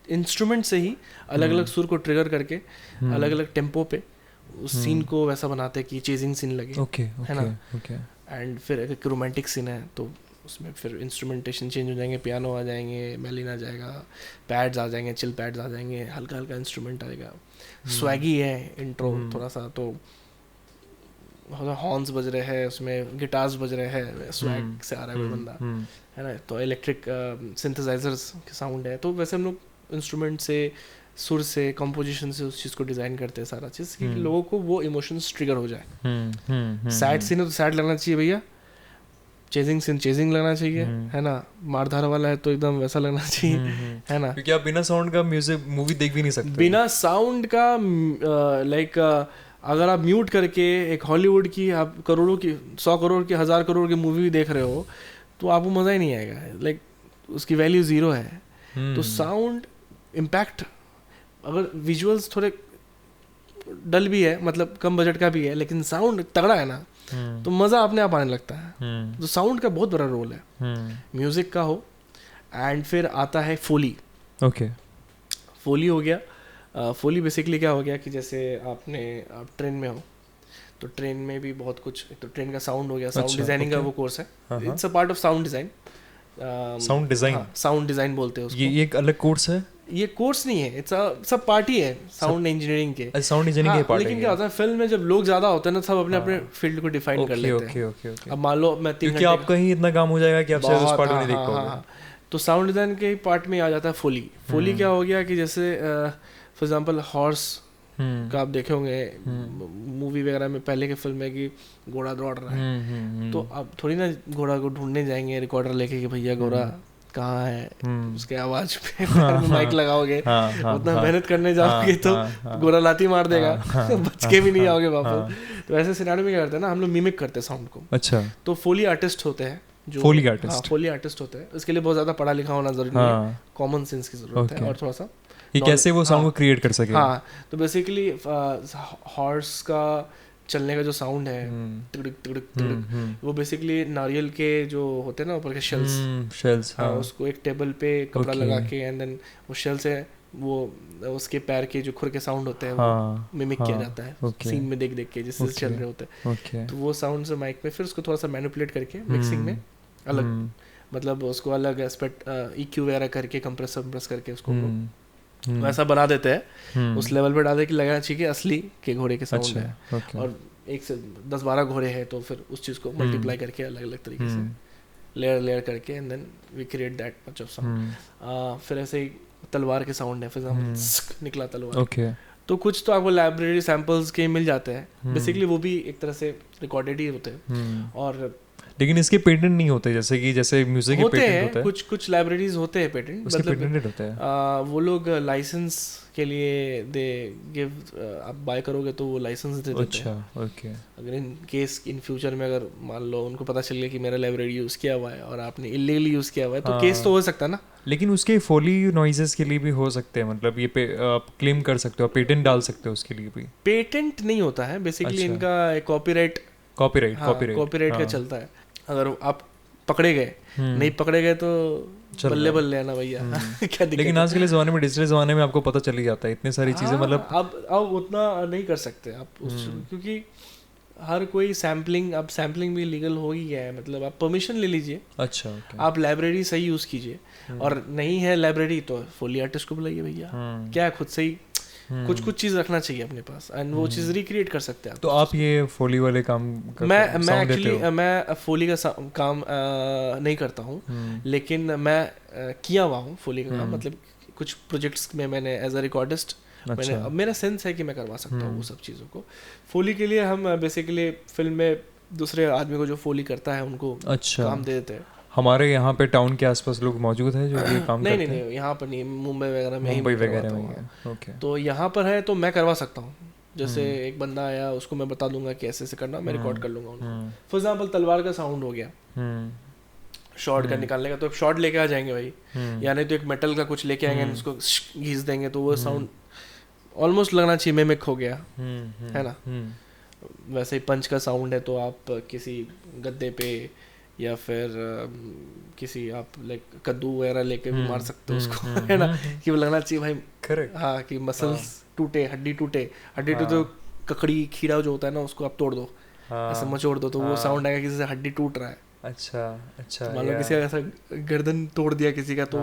इंस्ट्रूमेंट से ही, अलग अलग सुर को ट्रिगर करके अलग अलग टेम्पो पे उस सीन को वैसा बनाते हैं कि चेजिंग सीन लगे, है ना। एंड फिर एक रोमांटिक सीन है तो उसमें फिर इंस्ट्रूमेंटेशन चेंज हो जाएंगे, पियानो आ जाएंगे, मैलिन आ जाएगा, पैड्स आ जाएंगे, चिल पैड्स आ जाएंगे, हल्का हल्का इंस्ट्रूमेंट आएगा। स्वैगी है इंट्रो थोड़ा सा, तो हॉर्न्स बज रहे हैं, उसमें गिटार्स बज रहे हैं, स्वैग से आ रहा है कोई बंदा, है ना। तो इलेक्ट्रिक सिंथेसाइजर्स के साउंड है। तो वैसे हम लोग इंस्ट्रूमेंट से, सुर से, कंपोजिशन से उस चीज़ को डिज़ाइन करते हैं सारा चीज़, कि लोगों को वो इमोशंस ट्रिगर हो जाए। सैड सीन है तो सैड लगना चाहिए भैया, चेजिंग सीन चेजिंग लगना चाहिए, है ना, मारधार वाला है तो एकदम वैसा लगना चाहिए, है ना, क्योंकि आप बिना साउंड का म्यूजिक मूवी देख भी नहीं सकते। बिना साउंड का लाइक अगर आप म्यूट करके एक हॉलीवुड की आप करोड़ों की 100 करोड़ की 1000 करोड़ की मूवी भी देख रहे हो तो आपको मज़ा ही नहीं आएगा, लाइक उसकी वैल्यू ज़ीरो है। तो साउंड इम्पैक्ट, अगर विजुअल्स थोड़े डल भी है, मतलब कम बजट का भी है, लेकिन साउंड तगड़ा है ना तो मज़ा अपने आप आने लगता है। तो साउंड का बहुत बड़ा रोल है, म्यूज़िक का हो। एंड फिर आता है फोली। ओके, फोली हो गया। फोली बेसिकली क्या हो गया कि जैसे आप ट्रेन में हो तो ट्रेन में भी बहुत कुछ, तो ट्रेन का साउंड हो गया, साउंड डिज़ाइनिंग का वो कोर्स है, it's a part of sound design. Sound design, sound design बोलते हैं उसको। ये एक अलग कोर्स है? ये कोर्स नहीं है, इट्स सब पार्टी है साउंड इंजीनियरिंग के। साउंड इंजीनियरिंग के पार्ट है। लेकिन क्या होता है फिल्म में जब लोग ज्यादा होते हैं ना, सब अपने अपने फील्ड को डिफाइन कर लेते हैं। अब मान लो मैं 3 घंटे, क्योंकि आपका ही इतना काम हो जाएगा कि आप शायद उस पार्ट में नहीं देख पाओगे। तो साउंड डिजाइन के पार्ट में आ जाता है फोली। फोली क्या हो गया कि जैसे फॉर एग्जांपल हॉर्स का आप देखे होंगे मूवी वगैरह में, पहले के फिल्म में कि घोड़ा दौड़ रहा है, तो अब थोड़ी ना घोड़ा को ढूंढने जाएंगे रिकॉर्डर लेके कि भैया घोड़ा कहाँ है, उसके आवाज पे माइक लगाओगे, उतना मेहनत करने जाओगे तो घोड़ा लाती मार देगा, बच के भी नहीं आओगे वापस। तो ऐसे सिनारियो में क्या करते हैं ना, हम लोग मिमिक करते हैं साउंड को। अच्छा, तो फोली आर्टिस्ट होते हैं जो फोली आर्टिस्ट होते हैं। इसके लिए बहुत ज्यादा पढ़ा लिखा होना जरूरी नहीं है, कॉमन सेंस की जरूरत है और थोड़ा सा ये कैसे वो साउंड को क्रिएट कर सके। हाँ, तो बेसिकली हॉर्स का चलने का जो साउंड है तिड़क तिड़क तिड़क, वो बेसिकली नारियल के जो होते हैं ना ऊपर के शेल्स, हाँ, उसको एक टेबल पे कपड़ा लगा के एंड देन वो शेल से वो उसके पैर के जो खुर के साउंड होते हैं वो मिमिक किया जाता है सीन में देख देख के जिससे चल रहे होते हैं। तो वो साउंड से माइक में फिर उसको थोड़ा सा मैनिपुलेट करके मिक्सिंग में अलग, मतलब उसको अलग एस्पेक्ट EQ वगैरह करके कंप्रेस करके उसको वैसा बना देते हैं, उस लेवल पे डालते कि लगना चाहिए कि असली के घोड़े के साउंड है। और 1 से 10-12 घोड़े हैं तो फिर उस चीज़ को मल्टीप्लाई करके अलग अलग तरीके से लेयर करके and then we create that much of sound. फिर ऐसे ही तलवार के साउंड है, फॉर एग्जांपल निकला तलवार, तो कुछ तो आपको लाइब्रेरी सैंपल्स के मिल जाते हैं, बेसिकली वो भी एक तरह से रिकॉर्डेड ही होते हैं। और लेकिन इसके पेटेंट नहीं होते, जैसे म्यूजिक के पेटेंट होते हैं, कुछ लाइब्रेरीज होते हैं पेटेंट, मतलब पेटेंट होते हैं। वो लोग लाइसेंस के लिए दे गिव, आप बाय करोगे तो वो लाइसेंस दे देते हैं। अच्छा, ओके। अगर इन केस इन फ्यूचर में अगर मान लो उनको पता चल गया कि मेरा लाइब्रेरी यूज किया हुआ है और आपने इलीगली यूज किया हुआ है, तो केस तो हो सकता है ना। लेकिन उसके फोली नॉइजेस के लिए भी हो सकते हैं, मतलब ये आप क्लेम कर सकते हो, पेटेंट डाल सकते हो उसके लिए भी। पेटेंट नहीं होता है बेसिकली, इनका कॉपीराइट का चलता है। अगर आप पकड़े गए, नहीं पकड़े गए तो बल्ले बल्ले है ना भैया। क्या दिक्कत। लेकिन आज के ज़माने में, डिजिटल ज़माने में आपको पता चल ही जाता है इतनी सारी चीज़ें, मतलब अब उतना नहीं कर सकते आप क्योंकि हर कोई सैम्पलिंग भी लीगल हो ही गया है, मतलब आप परमिशन ले लीजिए। अच्छा, आप लाइब्रेरी सही यूज़ कीजिए, और नहीं है लाइब्रेरी तो फोली आर्टिस्ट को बुलाइए भैया, क्या खुद से ही कुछ चीज रखना चाहिए अपने पास एंड वो चीज रिक्रिएट कर सकते हैं आप। तो आप ये फोली वाले काम मैं एक्चुअली मैं फोली का काम नहीं करता हूँ, लेकिन मैं किया हुआ हूँ फोली का काम, मतलब कुछ प्रोजेक्ट्स में मैंने एज अ रिकॉर्डिस्ट मैंने, अब मेरा सेंस है कि मैं करवा सकता हूँ वो सब चीज़ों को। फोली के लिए हम बेसिकली फिल्म में दूसरे आदमी को जो फोली करता है उनको काम दे देते हैं। हमारे यहाँ पे टाउन के आसपास लोग मौजूद हैं जो ये काम करते हैं? नहीं, यहाँ पर नहीं, मुंबई वगैरह में ओके। तो यहाँ पर है तो मैं करवा सकता हूँ। जैसे एक बंदा आया, उसको मैं बता दूंगा कि ऐसे करना, मैं रिकॉर्ड कर लूंगा उनको। फॉर एग्जांपल तलवार का साउंड हो गया, शॉर्ट का निकालने का, तो एक शॉर्ट लेके आ जाएंगे भाई, यानी तो एक मेटल का कुछ लेके आएंगे, उसको घिस देंगे तो वो साउंड ऑलमोस्ट लगना चाहिए मिमिक हो गया, है ना। वैसे ही पंच का साउंड है तो आप किसी गद्दे पे या फिर किसी आप लाइक कद्दू वगैरह लेके भी मार सकते हो उसको, है ना, कि वो लगना चाहिए भाई करेक्ट, हाँ, कि मसल्स टूटे, हड्डी टूटे तो ककड़ी खीरा जो होता है ना उसको आप तोड़ दो, ऐसे मचोड़ दो तो वो साउंड आएगा किसी से हड्डी टूट रहा है। अच्छा, मान लो किसी का ऐसा गर्दन तोड़ दिया किसी का, तो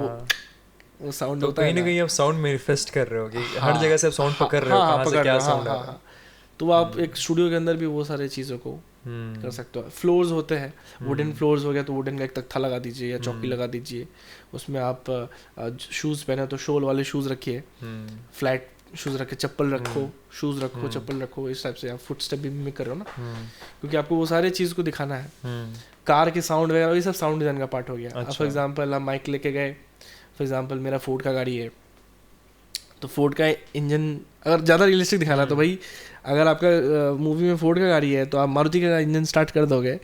वो साउंड होता है, कहीं ना कहीं आप साउंड मैनिफेस्ट कर रहे हो कि हर जगह से आप साउंड पकड़ रहे हो, कहाँ से क्या साउंड आ रहा है। तो आप एक स्टूडियो के अंदर भी वो सारी चीज़ों को कर सकते हो। फ्लोर्स होते हैं, वुडन फ्लोर्स हो गया तो वुडन का एक तख्ता लगा दीजिए या चौकी लगा दीजिए, उसमें आप शूज़ पहने तो शोल वाले शूज़ रखिए, फ्लैट शूज़ रखे, चप्पल रखो, शूज़ रखो, चप्पल रखो, इस टाइप से आप फुट स्टेप भी मिमिक कर रहे हो ना, क्योंकि आपको वो सारे चीज़ को दिखाना है। कार के साउंड वगैरह ये सब साउंड डिज़ाइन का पार्ट हो गया। अब फॉर एग्जांपल हम माइक लेके गए, फॉर एग्जांपल मेरा फोर्ड का गाड़ी है, तो फोर्ड का इंजन अगर ज़्यादा रियलिस्टिक दिखाना तो भाई अगर आपका मूवी में फोर्ड का गाड़ी है तो आप मारुति का इंजन स्टार्ट कर दोगे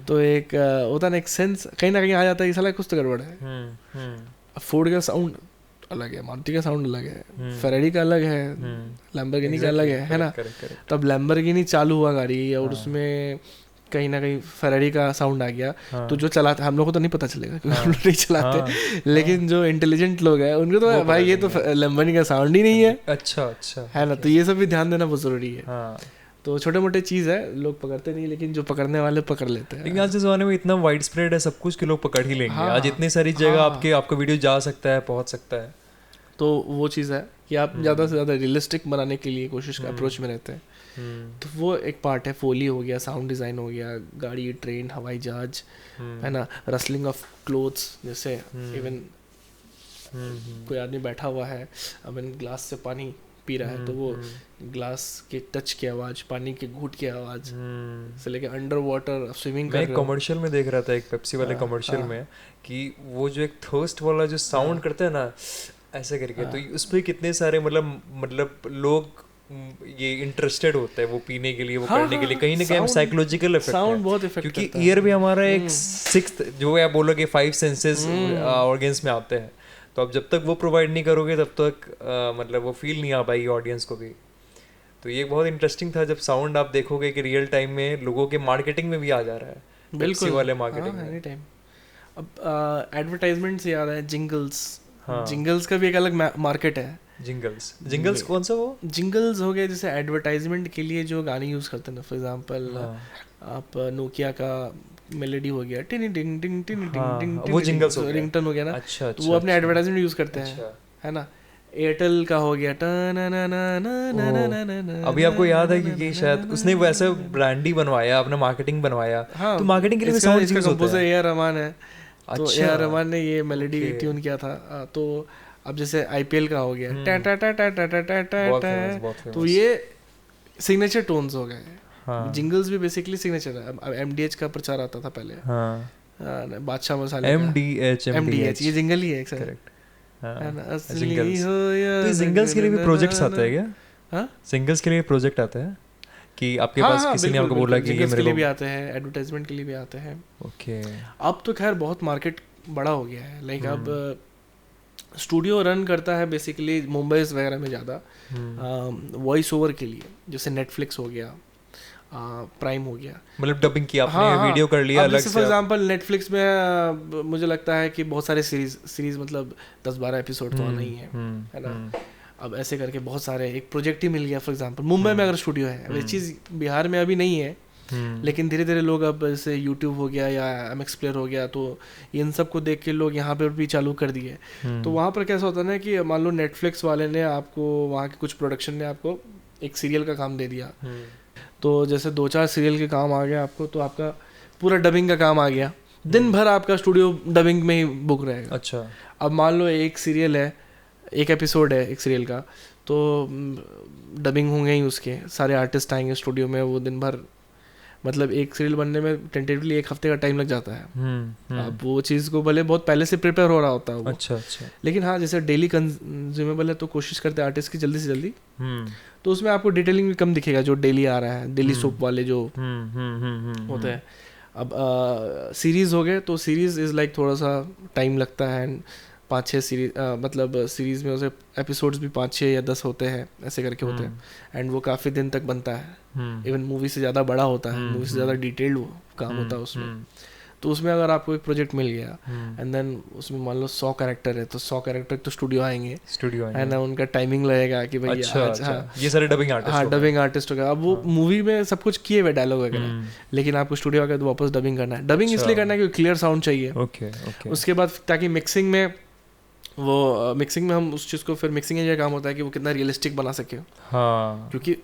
तो एक होता ना एक सेंस कहीं ना कहीं आ जाता है कि साला कुछ तो गड़बड़ है। फोर्ड का साउंड अलग है, मारुति का साउंड अलग है, फेरारी का अलग है, लैम्बोर्गिनी का अलग है ना। तब लैम्बोर्गिनी चालू हुआ गाड़ी और उसमें कहीं ना कहीं फेरारी का साउंड आ गया, तो जो चलाते हम लोग को तो नहीं पता चलेगा क्योंकि हम लोग नहीं चलाते, लेकिन जो इंटेलिजेंट लोग हैं उनको तो भाई ये तो लैम्बोर्गिनी का साउंड ही नहीं है। अच्छा है ना, तो ये सब भी ध्यान देना बहुत जरूरी है। तो छोटे मोटे चीज़ है, लोग पकड़ते नहीं, लेकिन जो पकड़ने वाले पकड़ लेते हैं। लेकिन आज के ज़माने में इतना वाइड स्प्रेड है सब कुछ कि लोग पकड़ ही लेंगे। आज इतनी सारी जगह आपका वीडियो जा सकता है, पहुंच सकता है। तो वो चीज़ है कि आप ज़्यादा से ज़्यादा रियलिस्टिक बनाने के लिए कोशिश का अप्रोच में रहते हैं। तो वो एक पार्ट है। फोली हो गया, साउंड डिज़ाइन हो गया, गाड़ी, ट्रेन, हवाई जहाज, है ना, रसलिंग ऑफ क्लोथ्स, जैसे इवन कोई आदमी बैठा हुआ है, अब ग्लास से पानी पी रहा है तो वो ग्लास के टच की आवाज़, पानी के घूंट की आवाज़ से लेके अंडर वाटर स्विमिंग कर रहे हो। मैं कमर्शियल में देख रहा था, एक पेप्सी वाले कमर्शियल में, कि वो जो एक थर्स्ट वाला जो साउंड करते हैं ना ऐसे करके, तो उस पर कितने सारे मतलब लोग ये इंटरेस्टेड होता है वो पीने के लिए, वो करने के लिए। कहीं ना कहीं साइकोलॉजिकल इफेक्ट साउंड बहुत इफेक्ट क्योंकि ईयर भी हमारा एक सिक्स्थ जो है, बोलोगे 5 सेंसेस ऑर्गन्स में आते हैं, तो अब जब तक वो प्रोवाइड नहीं करोगे तब तक मतलब वो फील नहीं आ पाएगी ऑडियंस को भी। तो ये बहुत इंटरेस्टिंग था जब साउंड आप देखोगे कि रियल टाइम में लोगों के मार्केटिंग में भी आ जा रहा है, बिल्कुल वाले मार्केटिंग में। Any time. अब एडवर्टाइजमेंट से याद है जिंगल्स, जिंगल्स का भी एक अलग मार्केट है। जिंगल्स कौन सा? वो जिंगल्स हो गए जैसे एडवर्टाइजमेंट के लिए जो गाने यूज करते हैं ना, फॉर एग्जांपल आप नोकिया का मेलोडी हो गया, tin tin tin tin tin, वो जिंगल्स हो गया, रिंगटोन हो गया ना। अच्छा, तो वो अपने एडवर्टाइजमेंट यूज करते हैं, है ना। एयरटेल का हो गया अभी आपको याद है कि शायद उसने वैसे ब्रांड ही बनवाया, अपना मार्केटिंग बनवाया। तो मार्केटिंग के लिए साउंड यूज होता है। कंपोजर ए आर रहमान है, तो ए आर रहमान ने ये मेलोडी ट्यून किया था। तो अब जैसे आईपीएल का हो गया टा टा टा टा टा टा टा, तो ये सिग्नेचर टोन्स हो गए। जिंगल्स भी बेसिकली सिग्नेचर है। अब एमडीएच का प्रचार आता था पहले, बादशाह मसाले, एमडीएच ये जिंगल ही है एक करेक्ट। तो जिंगल्स के लिए भी प्रोजेक्ट्स आते हैं क्या? सिंगल्स के लिए प्रोजेक्ट आता है कि आपके पास किसी ने आपको बोला कि ये मेरे लिए भी आते हैं, एडवर्टाइजमेंट के लिए भी आते हैं। ओके, अब तो खैर बहुत मार्केट बड़ा हो गया है। लाइक अब स्टूडियो रन करता है बेसिकली मुंबई वगैरह में ज़्यादा वॉइस ओवर के लिए, जैसे नेटफ्लिक्स हो गया, प्राइम हो गया, मतलब डबिंग की आपने वीडियो कर लिया अलग से। फॉर एग्जांपल नेटफ्लिक्स में मुझे लगता है कि बहुत सारे सीरीज मतलब 10-12 एपिसोड तो आना ही है ना। अब ऐसे करके बहुत सारे एक प्रोजेक्ट ही मिल गया। फॉर एग्जांपल मुंबई में अगर स्टूडियो है, वही चीज़ बिहार में अभी नहीं है, लेकिन धीरे धीरे लोग अब जैसे यूट्यूब हो गया या MX प्लेयर हो गया, तो इन सब को देख के लोग यहाँ पर भी चालू कर दिए। तो वहाँ पर कैसा होता है ना कि मान लो नेटफ्लिक्स वाले ने आपको, वहाँ के कुछ प्रोडक्शन ने आपको एक सीरियल का काम दे दिया, तो जैसे 2-4 सीरियल के काम आ गया आपको, तो आपका पूरा डबिंग का काम आ गया, दिन भर आपका स्टूडियो डबिंग में ही बुक रहेगा। अच्छा, अब मान लो एक सीरियल है, एक एपिसोड है एक सीरियल का, तो डबिंग होंगे ही, उसके सारे आर्टिस्ट आएंगे स्टूडियो में, वो दिन भर मतलब एक सीरियल बनने में टेंटेटिवली 1 हफ्ते का टाइम लग जाता है। अब वो चीज़ को भले बहुत पहले से प्रिपेयर हो रहा होता है वो, अच्छा, लेकिन हाँ जैसे डेली कंज्यूमेबल है तो कोशिश करते हैं आर्टिस्ट की जल्दी से जल्दी, तो उसमें आपको डिटेलिंग भी कम दिखेगा जो डेली आ रहा है, डेली सोप वाले जो होते हैं। अब सीरीज़ हो गए तो सीरीज़ इज़ लाइक थोड़ा सा टाइम लगता है, 5-6 सीरीज मतलब सीरीज़ में उसे एपिसोड्स भी 5-6 या 10 होते हैं, ऐसे करके होते हैं, एंड वो काफ़ी दिन तक बनता है। इवन मूवी से ज़्यादा बड़ा होता है, मूवी से ज़्यादा डिटेल्ड काम होता है उसमें। तो उसमें अगर आपको एक प्रोजेक्ट मिल गया एंड देन उसमें मान लो 100 कैरेक्टर है, तो 100 कैरेक्टर तो स्टूडियो आएंगे है ना, उनका टाइमिंग लगेगा कि भाई ये सारे डबिंग आर्टिस्ट, हाँ डबिंग आर्टिस्ट होगा। अब वो मूवी में सब कुछ किए हुए डायलॉग वगैरह, लेकिन आपको स्टूडियो आकर तो वापस डबिंग करना है। डबिंग इसलिए करना है क्योंकि क्लियर साउंड चाहिए। उसके बाद ताकि मिक्सिंग में हम उस चीज़ को फिर मिक्सिंग का काम होता है कि वो कितना रियलिस्टिक बना सके, क्योंकि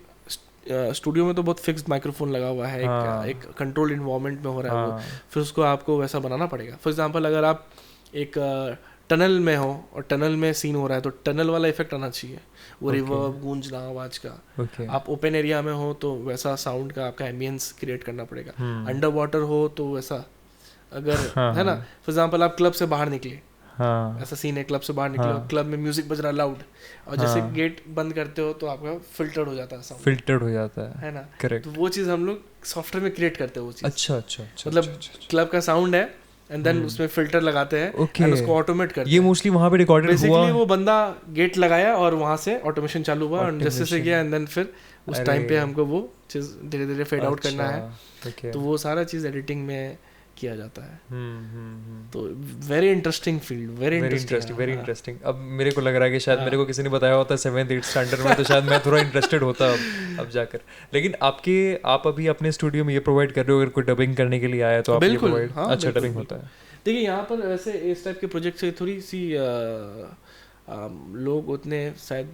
स्टूडियो में तो बहुत फिक्स्ड माइक्रोफोन लगा हुआ है, एक कंट्रोल्ड इन्वायरमेंट में हो रहा है वो, फिर उसको आपको वैसा बनाना पड़ेगा। फॉर एग्जांपल अगर आप एक टनल में हो और टनल में सीन हो रहा है तो टनल वाला इफेक्ट आना चाहिए, वो रिवर्ब गूंजना आवाज का। आप ओपन एरिया में हो तो वैसा साउंड का आपका एम्बियंस क्रिएट करना पड़ेगा। अंडर वाटर हो तो वैसा, अगर है ना, फॉर एग्जांपल आप क्लब से बाहर निकले, ऐसा सीन है, क्लब से बाहर निकले और क्लब में म्यूजिक बज रहा लाउड, और जैसे गेट बंद करते हो तो आपका फिल्टर्ड हो जाता है साउंड, फिल्टर्ड हो जाता है ना। करेक्ट। तो वो चीज़ हम लोग सॉफ्टवेयर में क्रिएट करते हैं वो चीज़। अच्छा मतलब क्लब का साउंड है एंड देन उसमें फिल्टर लगाते हैं एंड उसको ऑटोमेट करते हैं। ये मोस्टली वहां पे रिकॉर्डेड हुआ। बेसिकली वो बंदा गेट लगाया और वहां से ऑटोमेशन चालू हुआ और जैसे से गया एंड देन फिर उस टाइम पे हमको वो चीज धीरे धीरे फेड आउट करना है। तो वो सारा चीज एडिटिंग में किया जाता है। तो very interesting field, very interesting. अब मेरे को लग रहा है कि शायद मेरे को किसी ने बताया होता 7th-8th स्टैंडर्ड में तो शायद मैं थोड़ा इंटरेस्टेड होता अब जाकर। लेकिन आप अभी अपने स्टूडियो में ये प्रोवाइड कर रहे हो, अगर कोई डबिंग करने के लिए आया तो आप ये प्रोवाइड? अच्छा, डबिंग होता है। देखिए यहाँ पर वैसे इस टाइप के प्रोजेक्ट से थोड़ी सी लोग उतने शायद,